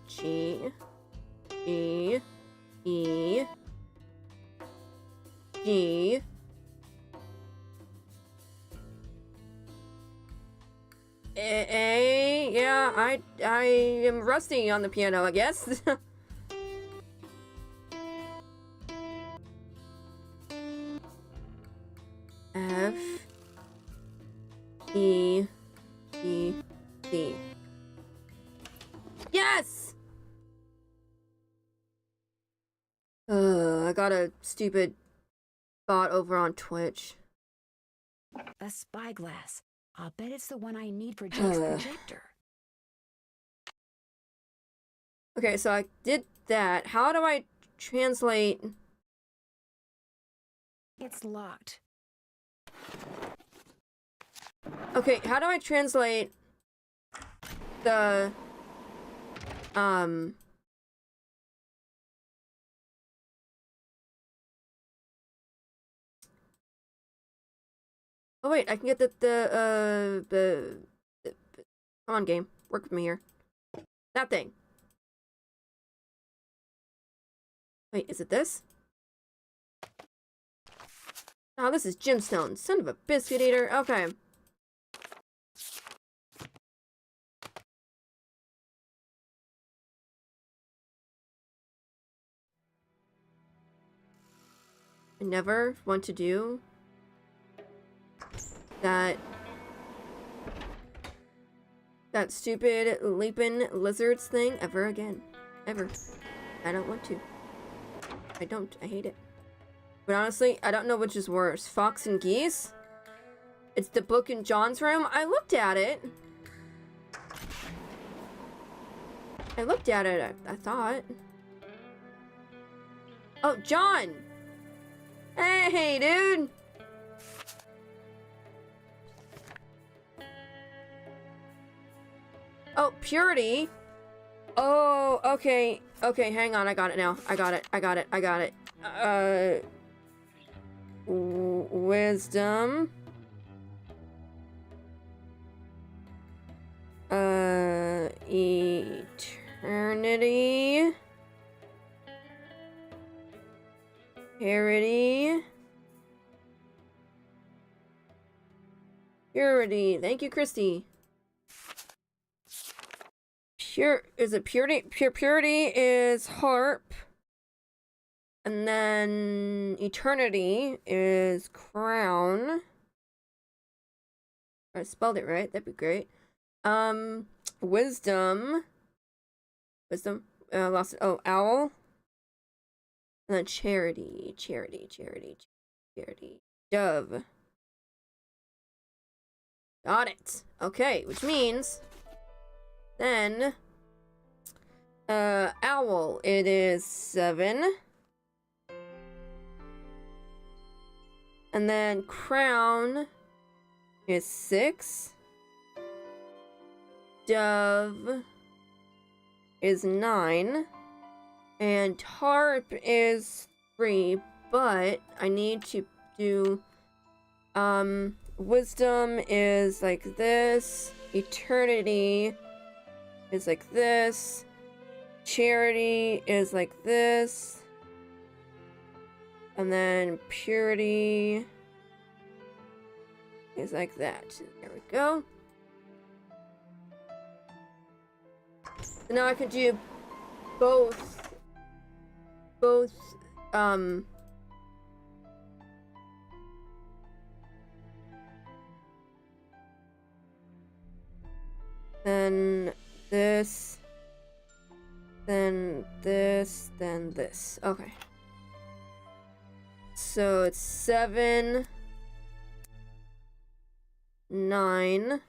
G, E, E, G, A, yeah, I am rusty on the piano, I guess. F, E, E, D. Yes! I got a stupid bot over on Twitch. A spyglass. I'll bet it's the one I need for Jake's projector. Okay, so I did that. How do I translate? It's locked. Okay, how do I translate the oh wait, I can get the come on, game, work with me here. That thing. Wait, is it this? Oh, this is gemstone. Son of a biscuit eater. Okay. I never want to do that stupid leaping lizards thing ever again. Ever. I don't want to. I don't. I hate it. But honestly, I don't know which is worse. Fox and Geese? It's the book in John's room? I looked at it. I thought. Oh, John! Hey, dude! Oh, Purity? Oh, okay. Okay, hang on. I got it now. I got it. Wisdom. Eternity. Purity. Purity. Thank you, Christy. Is it purity? Purity is harp. And then eternity is crown. I spelled it right. That'd be great. Wisdom. Lost it. Oh, owl. And then charity. Dove. Got it. Okay, which means then owl, it is 7. And then crown is 6. Dove is 9. And harp is 3, but I need to do wisdom is like this, eternity is like this, charity is like this, and then purity is like that. There we go. So now I can do both then this, then this, then this. Okay. So it's 7, 9,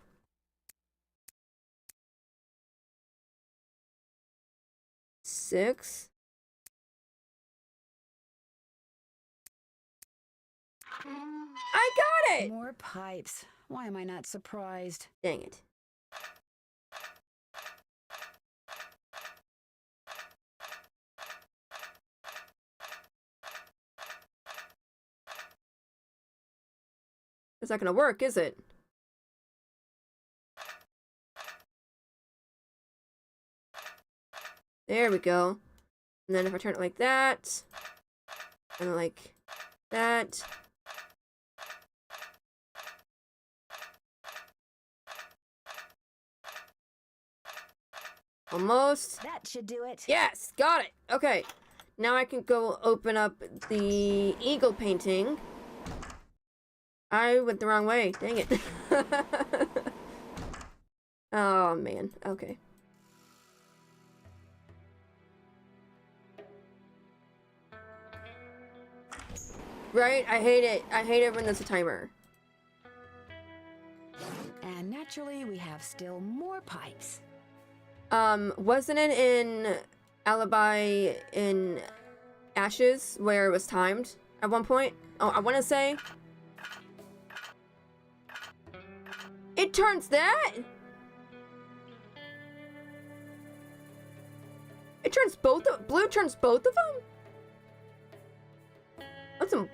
6. I got it! More pipes. Why am I not surprised? Dang it. It's not gonna work, is it? There we go. And then if I turn it like that, and like that. Almost. That should do it. Yes, got it. Okay. Now I can go open up the eagle painting. I went the wrong way. Dang it. Oh, man. Okay. Right? I hate it. I hate it when there's a timer. And naturally, we have still more pipes. Wasn't it in Alibi in Ashes where it was timed at one point? Oh, I want to say it turns that. It turns both of blue turns both of them. That's some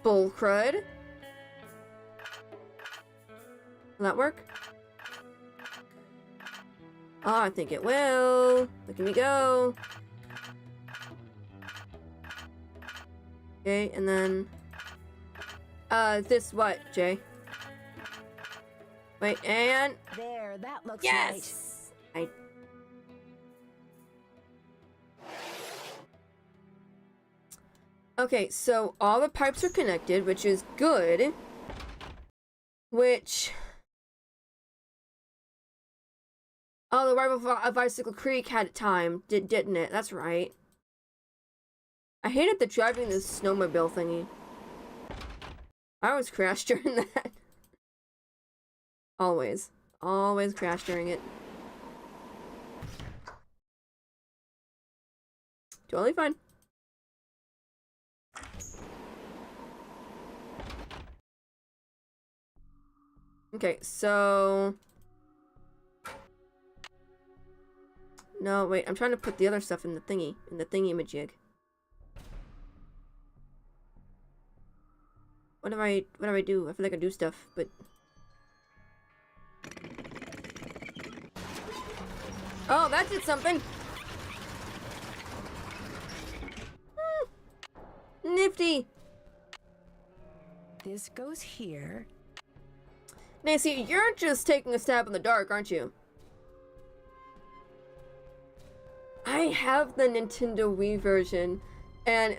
bull crud. Will that work? Oh, I think it will. Look at me go. Okay, and then this what, Jay? Wait, and there, that looks yes! Right. Okay, so all the pipes are connected, which is good. Which oh, the rival of Icicle Creek had it timed, didn't it? That's right. I hated the driving this snowmobile thingy. I always crash during that. Always. Always crash during it. Totally fine. Okay, so no, wait, I'm trying to put the other stuff in the thingy-majig. What do I do? I feel like I do stuff, but oh, that did something. Nifty. This goes here. Nancy, you're just taking a stab in the dark, aren't you? I have the Nintendo Wii version, and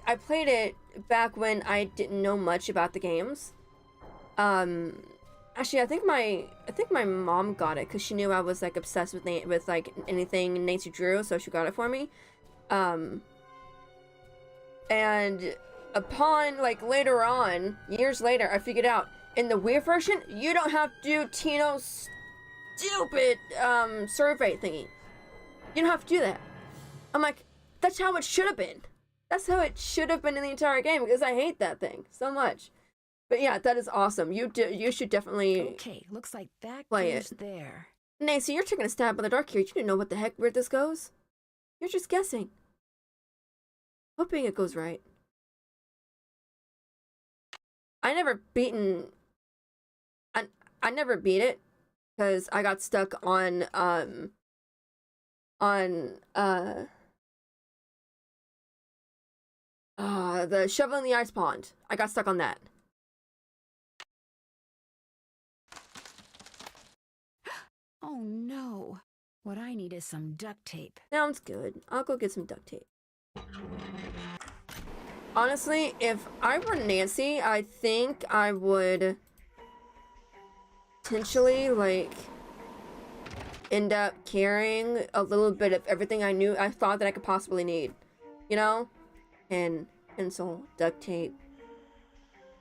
I played it back when I didn't know much about the games. Actually, I think my mom got it because she knew I was like obsessed with like anything Nancy drew, so she got it for me. And upon, like, later on, years later, I figured out, in the Wii version, you don't have to do Tino's stupid, survey thingy. You don't have to do that. I'm like, that's how it should have been. That's how it should have been in the entire game, because I hate that thing so much. But yeah, that is awesome. You should definitely Okay, looks like that play goes it. there. Nancy, you're taking a stab in the dark here. You didn't know what the heck where this goes. You're just guessing. Hoping it goes right. I never beat it because I got stuck on the shovel in the ice pond. I got stuck on that. Oh no. What I need is some duct tape. Sounds good. I'll go get some duct tape. Honestly, if I were Nancy, I think I would potentially, like, end up carrying a little bit of everything I thought that I could possibly need. You know? Pen, pencil, duct tape,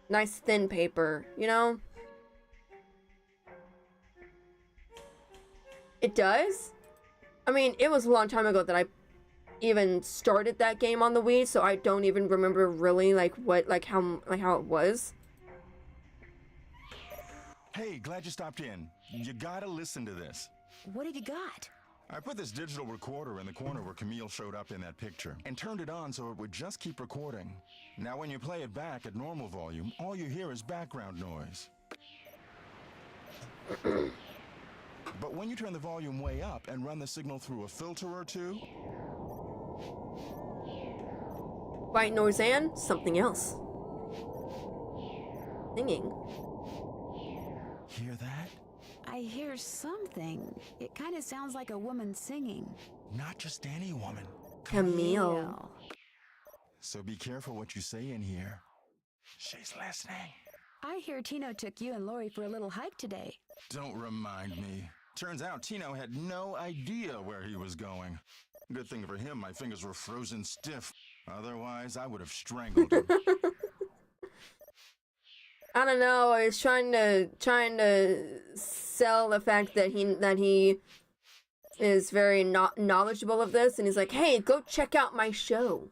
nice thin paper, you know? It does? I mean, it was a long time ago that I even started that game on the Wii, so I don't even remember really, like, how it was. Hey, glad you stopped in. You gotta listen to this. What have you got? I put this digital recorder in the corner where Camille showed up in that picture and turned it on so it would just keep recording. Now when you play it back at normal volume, all you hear is background noise. But when you turn the volume way up and run the signal through a filter or two... White noise and something else. Singing. Hear that? I hear something. It kind of sounds like a woman singing. Not just any woman. Camille. So be careful what you say in here. She's listening. I hear Tino took you and Lori for a little hike today. Don't remind me. Turns out Tino had no idea where he was going. Good thing for him, my fingers were frozen stiff. Otherwise, I would have strangled him. I don't know. I was trying to sell the fact that he is very knowledgeable of this, and he's like, "Hey, go check out my show."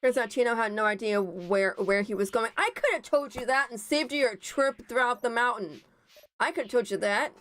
Turns out Tino had no idea where he was going. I could have told you that and saved you your trip throughout the mountain. I could have told you that.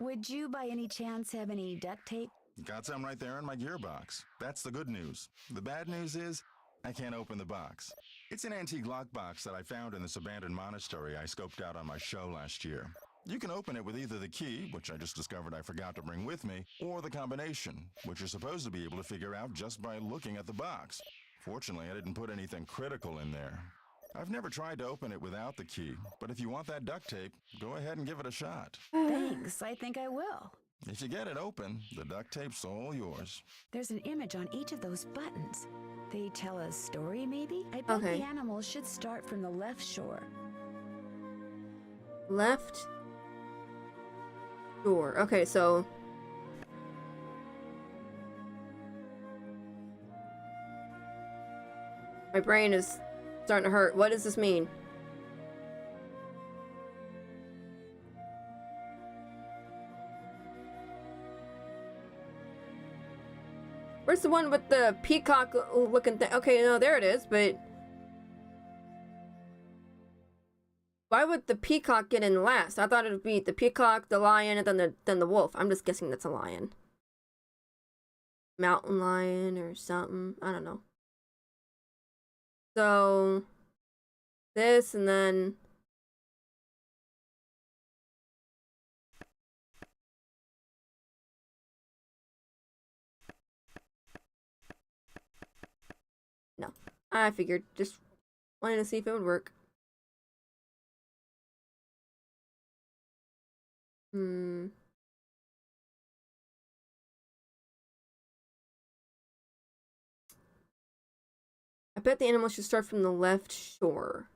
Would you by any chance have any duct tape? Got some right there in my gearbox. That's the good news. The bad news is, I can't open the box. It's an antique lockbox that I found in this abandoned monastery I scoped out on my show last year. You can open it with either the key, which I just discovered I forgot to bring with me, or the combination, which you're supposed to be able to figure out just by looking at the box. Fortunately, I didn't put anything critical in there. I've never tried to open it without the key, but if you want that duct tape, go ahead and give it a shot. Thanks, I think I will. If you get it open, the duct tape's all yours. There's an image on each of those buttons. They tell a story, maybe? I bet the animals should start from the left shore. Left shore. Okay, so... my brain is starting to hurt. What does this mean? Where's the one with the peacock looking thing? Okay, no, there it is, but... why would the peacock get in last? I thought it would be the peacock, the lion, and then the wolf. I'm just guessing that's a lion. Mountain lion or something. I don't know. So... this, and then... no. I figured. Just wanted to see if it would work. I bet the animal should start from the left shore.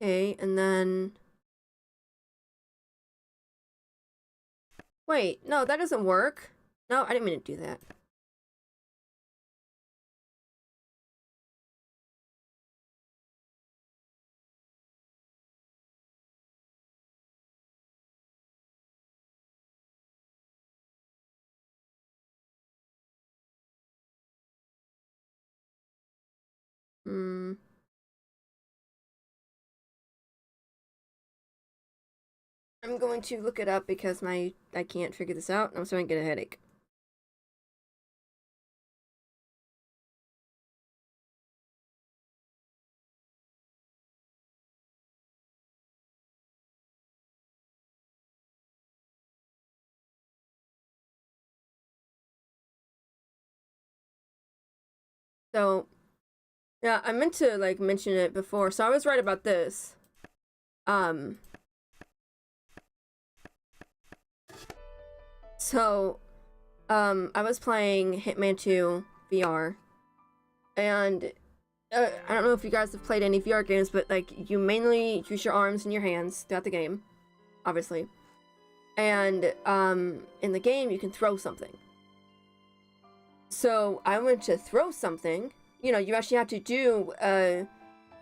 Okay, and then... Wait, no, that doesn't work. No, I didn't mean to do that. Hmm. I'm going to look it up because I can't figure this out and I'm starting to get a headache. So, yeah, I meant to like mention it before. So I was right about this. So, I was playing Hitman 2 VR, and I don't know if you guys have played any VR games, but like you mainly use your arms and your hands throughout the game, obviously. And in the game you can throw something. So I went to throw something. You know, you actually have to do a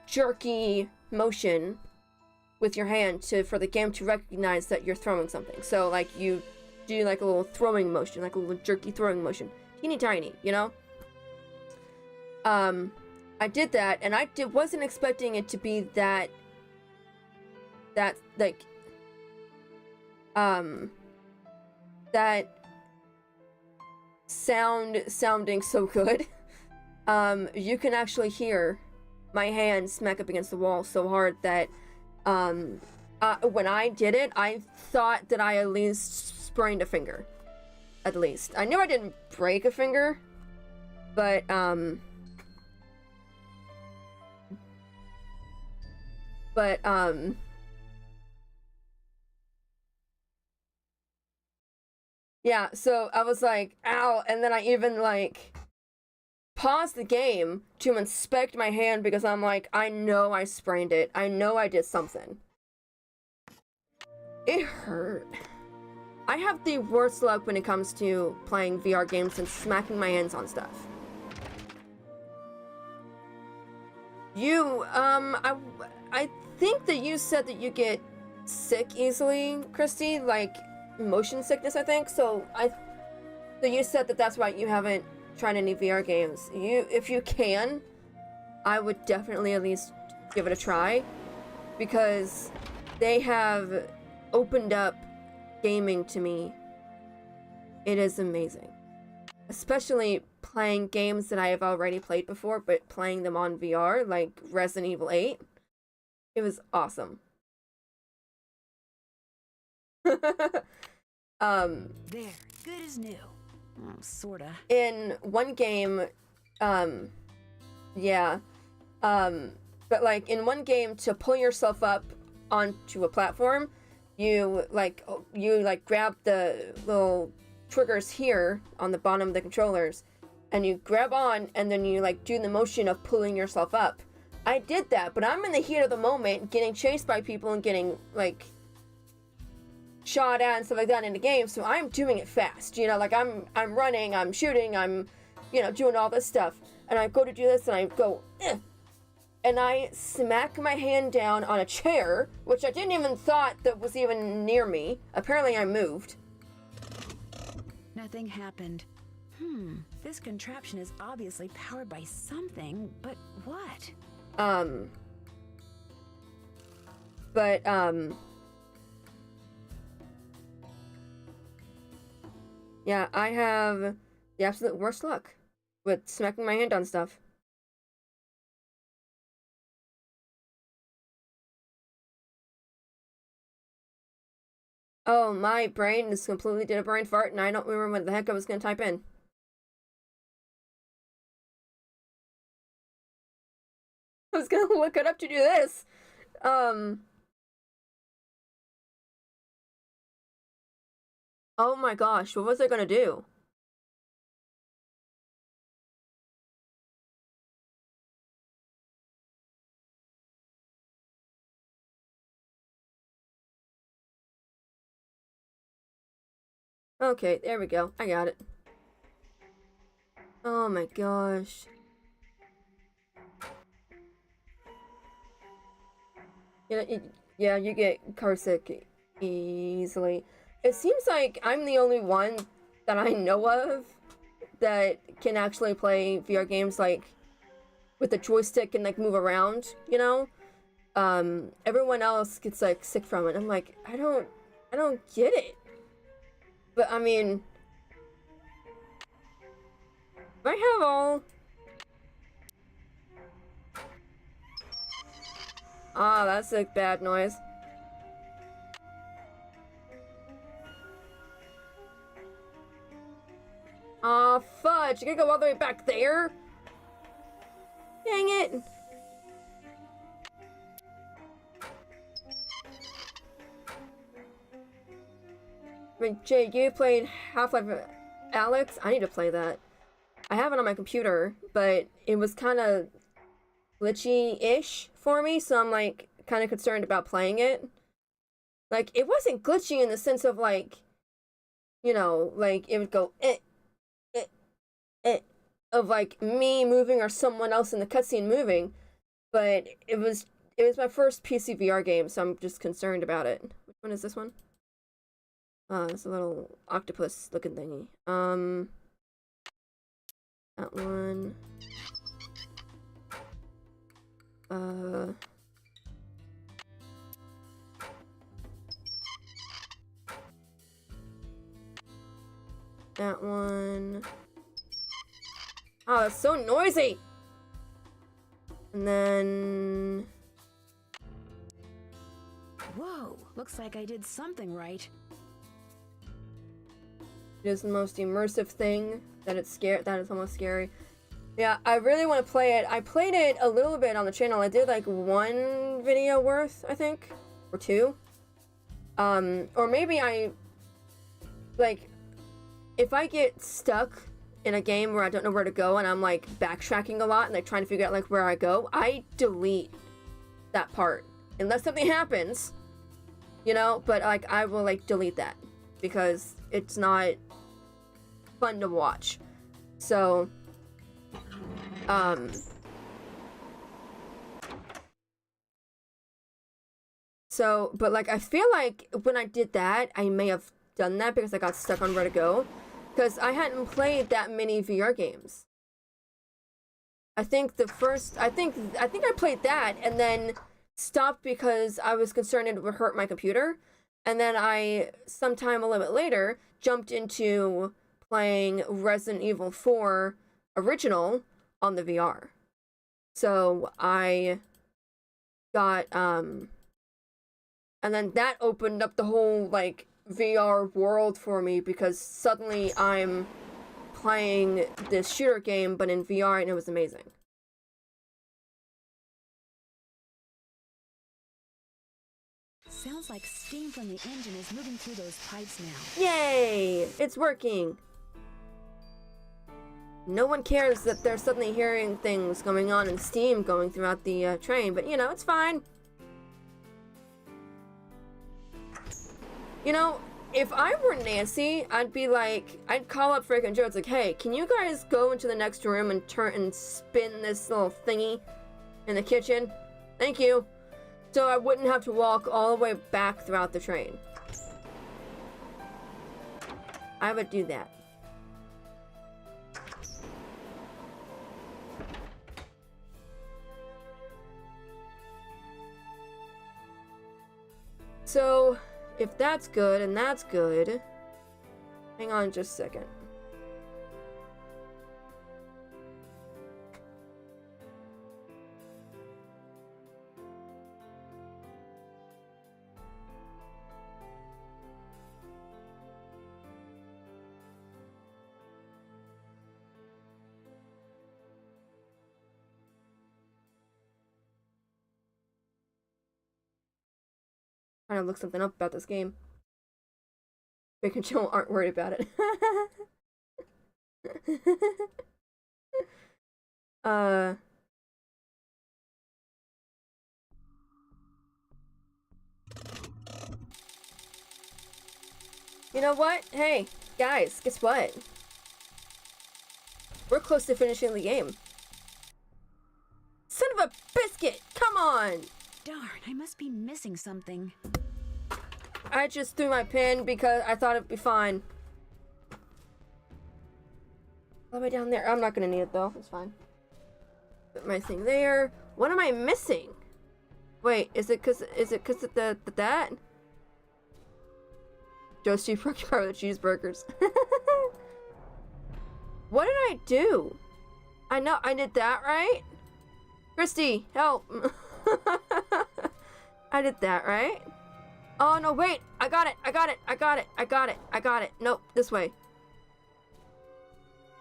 jerky motion with your hand for the game to recognize that you're throwing something. So like you do like a little throwing motion, like a little jerky throwing motion, teeny tiny, you know. I did that, and wasn't expecting it to be that like that sounding so good. You can actually hear my hand smack up against the wall so hard that when I did it, I thought that I at least sprained a finger. At least. I knew I didn't break a finger, but yeah, so I was like, ow, and then I even like paused the game to inspect my hand because I'm like, I know I sprained it. I know I did something. It hurt. I have the worst luck when it comes to playing VR games and smacking my hands on stuff. I think that you said that you get sick easily, Christy, like motion sickness, I think. So you said that that's why you haven't tried any VR games. If you can, I would definitely at least give it a try, because they have opened up gaming to me. It is amazing. Especially playing games that I have already played before, but playing them on VR, like Resident Evil 8. It was awesome. There, good as new. Oh, sorta. In one game, yeah. But like in one game, to pull yourself up onto a platform, you grab the little triggers here on the bottom of the controllers, and you grab on, and then you like do the motion of pulling yourself up. I did that, but I'm in the heat of the moment, getting chased by people and getting like shot at and stuff like that in the game, so I'm doing it fast, you know, like I'm running, I'm shooting, I'm, you know, doing all this stuff, and I go to do this and I go, and I smack my hand down on a chair, which I didn't even thought that was even near me. Apparently I moved. Nothing happened. This contraption is obviously powered by something, but what? Yeah, I have the absolute worst luck with smacking my hand on stuff. Oh, my brain just completely did a brain fart, and I don't remember what the heck I was gonna type in. I was gonna look it up to do this. Oh my gosh, what was I gonna do? Okay, there we go. I got it. Oh my gosh. Yeah, you get carsick easily. It seems like I'm the only one that I know of that can actually play VR games like with the joystick and like move around, you know? Everyone else gets like sick from it. I'm like, I don't get it. But I mean, if I have all... Ah, that's a bad noise. Aw, fudge! You gotta go all the way back there? Dang it! Wait, Jay, you played Half-Life Alex? I need to play that. I have it on my computer, but it was kind of glitchy-ish for me, so I'm like kind of concerned about playing it. Like, it wasn't glitchy in the sense of like, you know, like it would go of like me moving or someone else in the cutscene moving, but it was my first PC VR game, so I'm just concerned about it. Which one is this one? It's a little octopus looking thingy. That one. That one. Oh, it's so noisy! And then... Whoa, looks like I did something right. It is the most immersive thing that it's almost scary. Yeah, I really want to play it. I played it a little bit on the channel. I did like one video worth, I think, or two. Or maybe like, if I get stuck in a game where I don't know where to go and I'm like backtracking a lot and like trying to figure out like where I go, I delete that part unless something happens, you know. But like I will like delete that because it's not fun to watch. So but like I feel like when I did that, I may have done that because I got stuck on where to go, because I hadn't played that many VR games. I think I played that and then stopped because I was concerned it would hurt my computer, and then I sometime a little bit later jumped into playing Resident Evil 4 original on the VR. So I got and then that opened up the whole like VR world for me, because suddenly I'm playing this shooter game but in VR, and it was amazing. Sounds like steam from the engine is moving through those pipes now. Yay! It's working! No one cares that they're suddenly hearing things going on and steam going throughout the train, but you know, it's fine. You know, if I were Nancy, I'd be like, I'd call up Frick and Joe. It's like, hey, can you guys go into the next room and turn and spin this little thingy in the kitchen? Thank you. So I wouldn't have to walk all the way back throughout the train. I would do that. So, if that's good and that's good, hang on just a second. Trying to look something up about this game. Rick and Joe aren't worried about it. You know what? Hey, Guys, guess what? We're close to finishing the game. Son of a biscuit! Come on! Darn, I must be missing something. I just threw my pin because I thought it'd be fine. All the way down there. I'm not gonna need it though. It's fine. Put my thing there. What am I missing? Wait, is it cause of the that? Joe's too preoccupied with the cheeseburgers. What did I do? I know I did that, right? Christy, help. I did that, right? Oh no, wait. I got it. I got it. I got it. I got it. I got it. Nope, this way.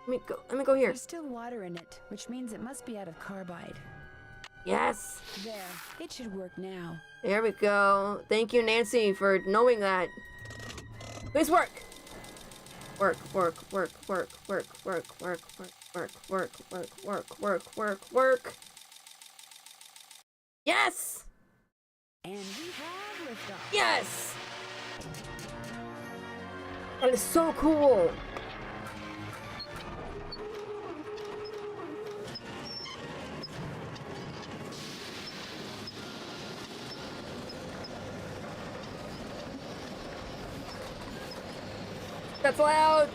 Let me go here. There's still water in it, which means it must be out of carbide. Yes. There. It should work now. There we go. Thank you, Nancy, for knowing that. Please work. Work, work, work, work, work, work, work, work, work, work, work, work, work, work. Yes! And we have liftoff. Yes! That is so cool. That's loud.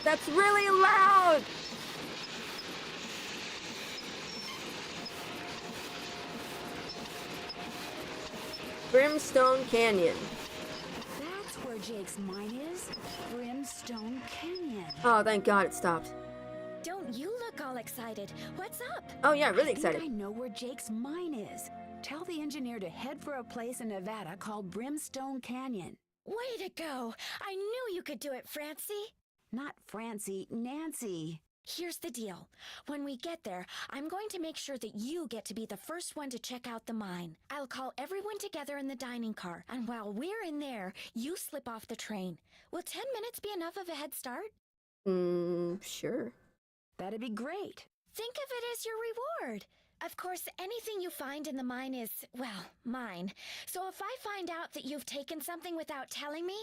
That's really loud! Brimstone Canyon. That's where Jake's mine is. Brimstone Canyon. Oh, thank God it stopped. Don't you look all excited. What's up? Oh yeah, really excited. I know where Jake's mine is. Tell the engineer to head for a place in Nevada called Brimstone Canyon. Way to go. I knew you could do it, Francie. Not Francie, Nancy. Here's the deal. When we get there, I'm going to make sure that you get to be the first one to check out the mine. I'll call everyone together in the dining car, and while we're in there, you slip off the train. Will 10 minutes be enough of a head start? Sure. That'd be great. Think of it as your reward. Of course, anything you find in the mine is, well, mine. So if I find out that you've taken something without telling me,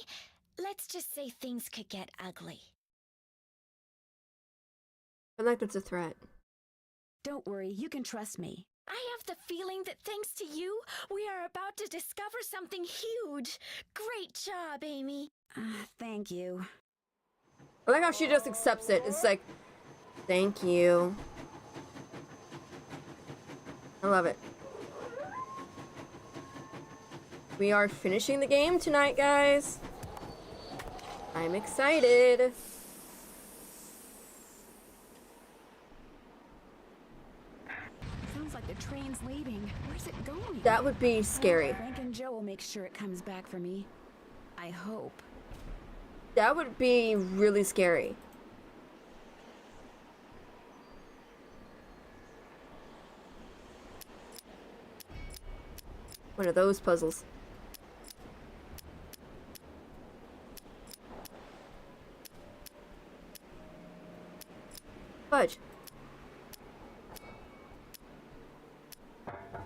let's just say things could get ugly. I like that's a threat. Don't worry, you can trust me. I have the feeling that thanks to you, we are about to discover something huge. Great job, Amy. Thank you. I like how she just accepts it. It's like, thank you. I love it. We are finishing the game tonight, guys. I'm excited. Sounds like the train's leaving. Where's it going? That would be scary. Frank and Joe will make sure it comes back for me. I hope. That would be really scary. One of those puzzles. Fudge.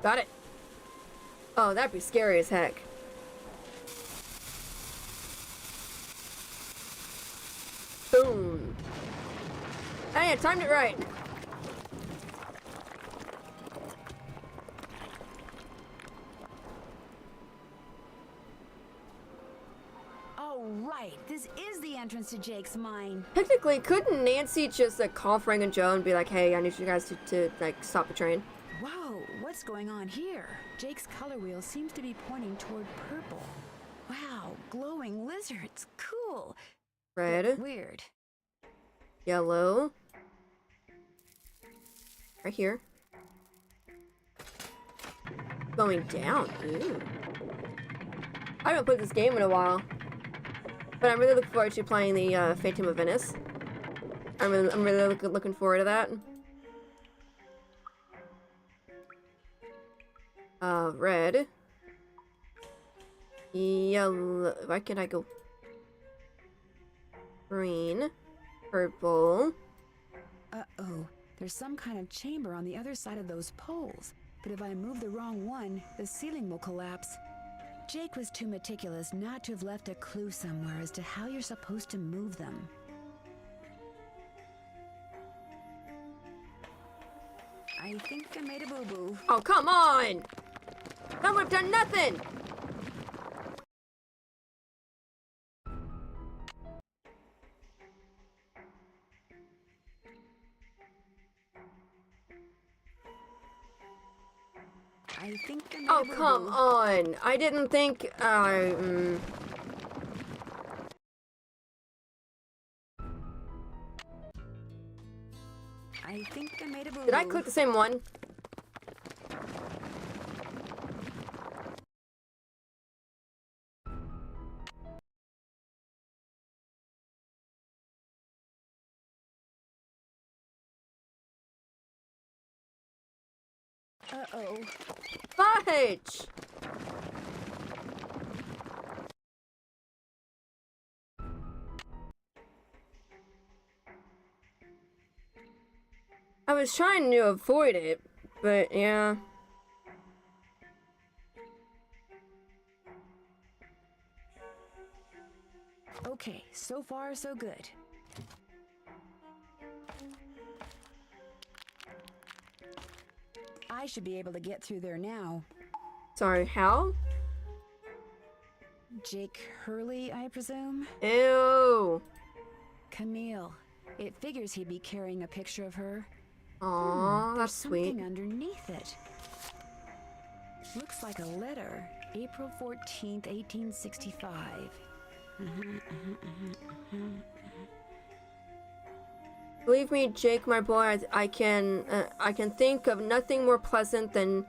Got it. Oh, that'd be scary as heck. Boom. Hey, I timed it right. Right, this is the entrance to Jake's mine. Technically, couldn't Nancy just like call Frank and Joe and be like, hey, I need you guys to like stop the train? Whoa, what's going on here? Jake's color wheel seems to be pointing toward purple. Wow, glowing lizards, cool. Red. But weird. Yellow. Right here. Going down. Ooh. I haven't played this game in a while, but I'm really looking forward to playing the Phantom of Venice. I'm really looking forward to that. Red. Yellow. Why can't I go? Green. Purple. Uh-oh. There's some kind of chamber on the other side of those poles. But if I move the wrong one, the ceiling will collapse. Jake was too meticulous not to have left a clue somewhere as to how you're supposed to move them. I think I made a boo-boo. Oh, come on! That would have done nothing! I think I made Oh, a boo-boo. come on! I didn't think, I think I made a boo-boo. Did I click the same one? Uh-oh. Fudge! I was trying to avoid it, but yeah. Okay, so far so good. I should be able to get through there now. Sorry, how? Jake Hurley, I presume? Ew. Camille. It figures he'd be carrying a picture of her. Aww, that's sweet. Something underneath it. Looks like a letter. April 14th, 1865. Believe me, Jake, my boy, I can think of nothing more pleasant than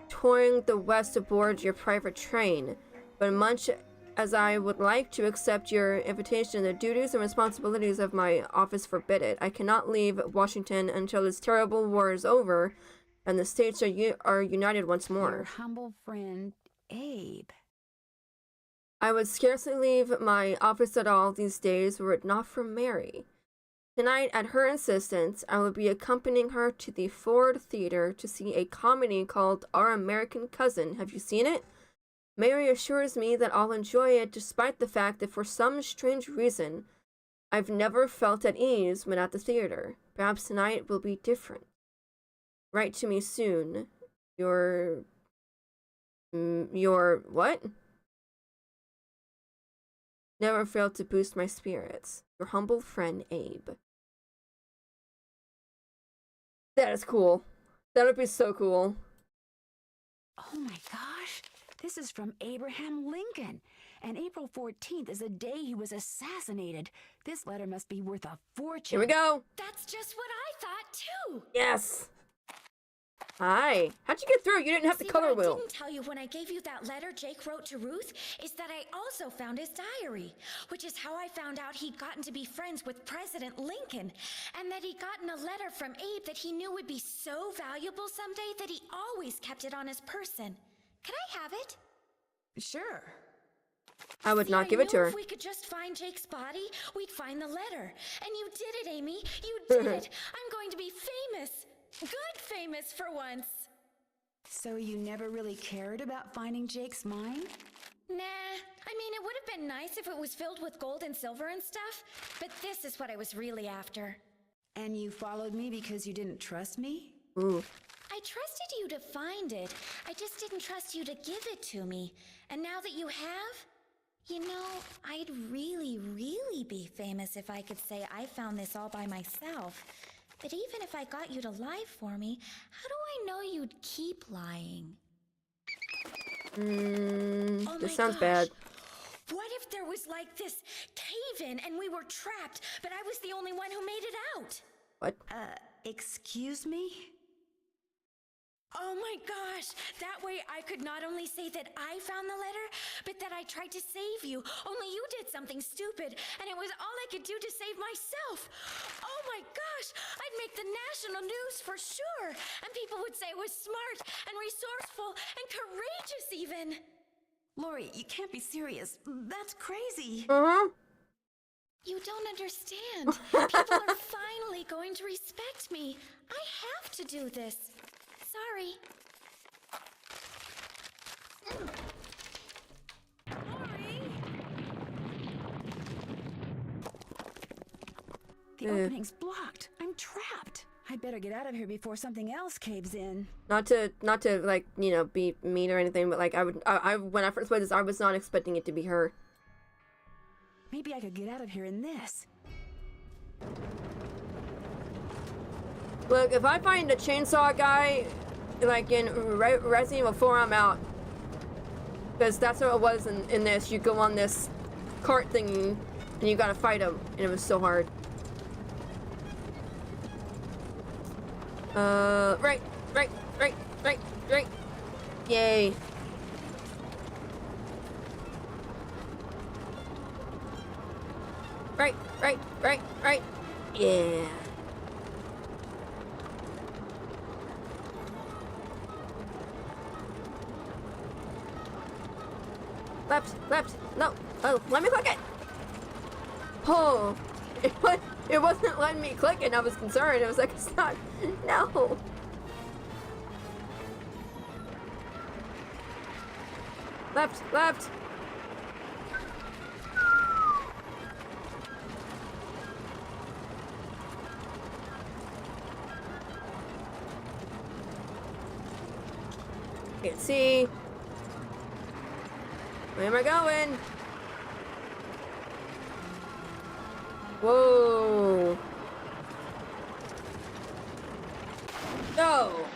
touring the West aboard your private train. But much as I would like to accept your invitation, the duties and responsibilities of my office forbid it. I cannot leave Washington until this terrible war is over and the states are united once more. Your humble friend, Abe. I would scarcely leave my office at all these days were it not for Mary. Tonight, at her insistence, I will be accompanying her to the Ford Theater to see a comedy called Our American Cousin. Have you seen it? Mary assures me that I'll enjoy it despite the fact that for some strange reason, I've never felt at ease when at the theater. Perhaps tonight will be different. Write to me soon. Your what? Never failed to boost my spirits. Your humble friend, Abe. That is cool. That would be so cool. Oh my gosh. This is from Abraham Lincoln. And April 14th is the day he was assassinated. This letter must be worth a fortune. Here we go. That's just what I thought, too. Yes. Hi. How'd you get through? You didn't have the color wheel. What I didn't tell you when I gave you that letter Jake wrote to Ruth is that I also found his diary, which is how I found out he'd gotten to be friends with President Lincoln, and that he'd gotten a letter from Abe that he knew would be so valuable someday that he always kept it on his person. Can I have it? Sure. I would not give it to her. If we could just find Jake's body, we'd find the letter. And you did it, Amy. You did it. I'm going to be famous. Good famous for once. So you never really cared about finding Jake's mine? Nah. I mean, it would have been nice if it was filled with gold and silver and stuff, but this is what I was really after. And you followed me because you didn't trust me? Ooh. I trusted you to find it. I just didn't trust you to give it to me. And now that you have, you know, I'd really, really be famous if I could say I found this all by myself. But even if I got you to lie for me, how do I know you'd keep lying? Oh This sounds bad. What if there was like this cave-in and we were trapped, but I was the only one who made it out? What? Excuse me? Oh my gosh! That way I could not only say that I found the letter, but that I tried to save you. Only you did something stupid, and it was all I could do to save myself. Oh my gosh! I'd make the national news for sure, and people would say I was smart and resourceful and courageous even. Lori, you can't be serious. That's crazy. You don't understand. People are finally going to respect me. I have to do this. Sorry. The opening's blocked. I'm trapped. I'd better get out of here before something else caves in. Not to like, you know, be mean or anything, but like I when I first played this, I was not expecting it to be her. Maybe I could get out of here in this. Look, if I find a chainsaw guy, like in Resident Evil 4, I'm out. Because that's what it was in this. You go on this cart thingy, and you gotta fight him, and it was so hard. Right. Yay. Right. Yeah. Left. No. Oh, let me click it. Oh, it wasn't letting me click it. And I was concerned. It was like, it's not. No. Left. Can't see. Where am I going? Whoa. No.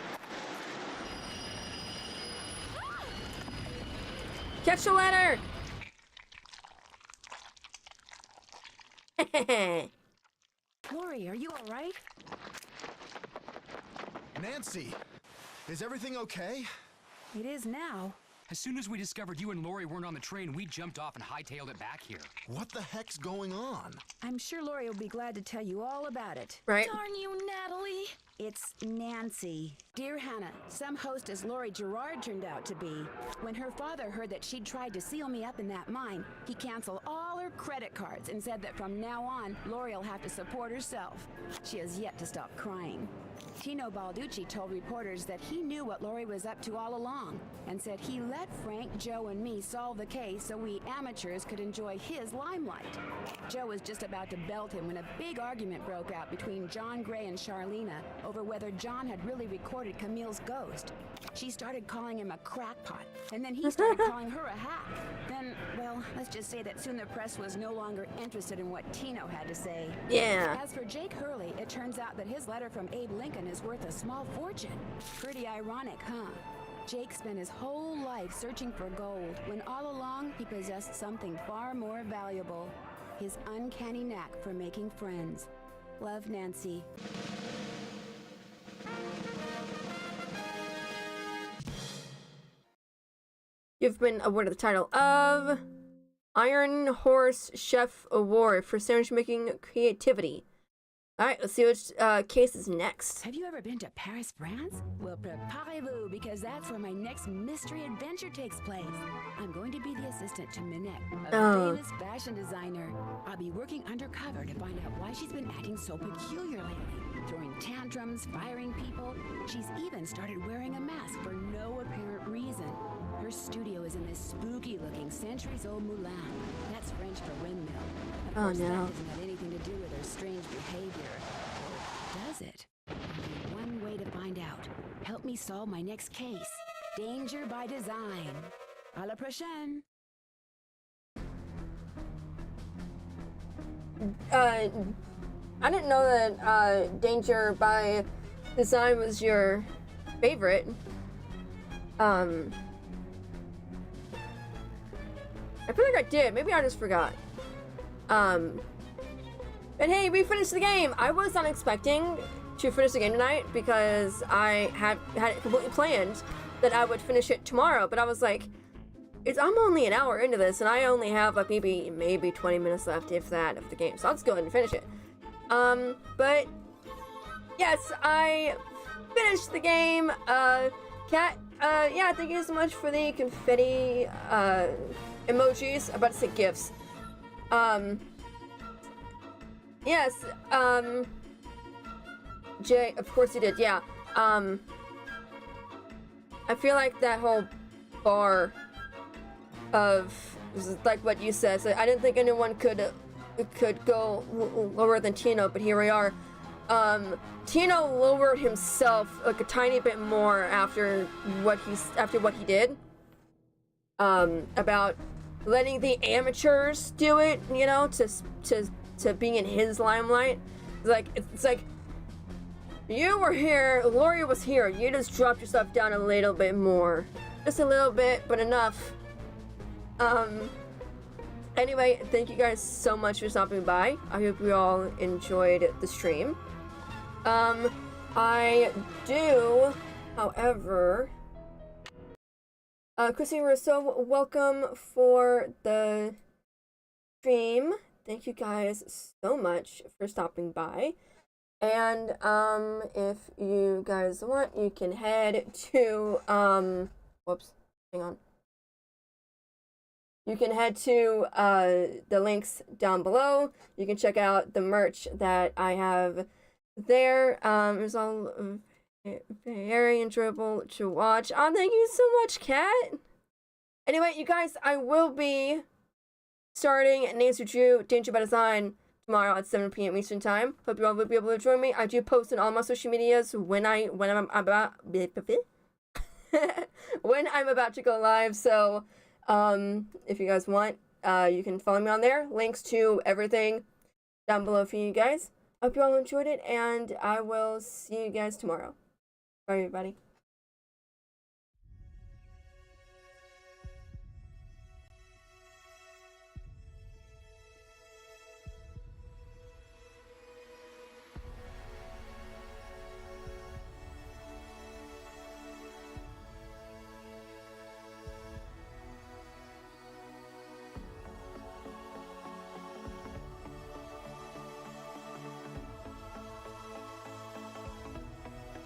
Catch the ladder. Lori, are you all right? Nancy, is everything okay? It is now. As soon as we discovered you and Lori weren't on the train, we jumped off and hightailed it back here. What the heck's going on? I'm sure Lori will be glad to tell you all about it. Right? Darn you, Natalie. It's Nancy. Dear Hannah, some hostess Lori Gerard turned out to be. When her father heard that she'd tried to seal me up in that mine, he canceled all her credit cards and said that from now on, Lori will have to support herself. She has yet to stop crying. Tino Balducci told reporters that he knew what Lori was up to all along and said he let Frank, Joe, and me solve the case so we amateurs could enjoy his limelight. Joe was just about to belt him when a big argument broke out between John Gray and Charlena over whether John had really recorded Camille's ghost. She started calling him a crackpot, and then he started calling her a hack. Then, well, let's just say that soon the press was no longer interested in what Tino had to say. Yeah. As for Jake Hurley, it turns out that his letter from Abe Lincoln is worth a small fortune. Pretty ironic, huh? Jake spent his whole life searching for gold, when all along he possessed something far more valuable. His uncanny knack for making friends. Love, Nancy. You've been awarded the title of Iron Horse Chef Award for sandwich making creativity. Alright, let's see which case is next. Have you ever been to Paris, France? Well, preparez-vous, because that's where my next mystery adventure takes place. I'm going to be the assistant to Minette, a famous fashion designer. I'll be working undercover to find out why she's been acting so peculiar lately, throwing tantrums, firing people. She's even started wearing a mask for no apparent reason. Her studio is in this spooky-looking centuries-old moulin. That's French for windmill. Of course, that doesn't have anything to do with her strange behavior. Or does it? Only one way to find out. Help me solve my next case. Danger by design. À la prochaine. I didn't know that Danger by Design was your favorite. I feel like I did. Maybe I just forgot. But hey, we finished the game. I was not expecting to finish the game tonight because I had it completely planned that I would finish it tomorrow, but I was like, I'm only an hour into this, and I only have like maybe 20 minutes left, if that, of the game, so I'll just go ahead and finish it. But yes, I finished the game. Cat, yeah, thank you so much for the confetti emojis. I'm about to say gifts. Yes, Jay, of course you did, yeah. I feel like that whole bar of, like what you said, so I didn't think anyone could go lower than Tino, but here we are. Tino lowered himself like a tiny bit more after what he did. About letting the amateurs do it, you know, to being in his limelight. It's like you were here, Lori was here. You just dropped yourself down a little bit more, just a little bit, but enough. Anyway, thank you guys so much for stopping by. I hope you all enjoyed the stream. I do, however, Chrissy Russo, welcome for the stream. Thank you guys so much for stopping by. And, if you guys want, you can head to, whoops, hang on. You can head to, the links down below. You can check out the merch that I have there. It's all very enjoyable to watch. Oh, thank you so much, Kat. Anyway, you guys, I will be starting Names with Drew, Danger by Design, tomorrow at 7 p.m. Eastern Time. Hope you all will be able to join me. I do post on all my social medias when I'm about when I'm about to go live. So, if you guys want, you can follow me on there. Links to everything down below for you guys. Hope you all enjoyed it, and I will see you guys tomorrow. Bye, everybody.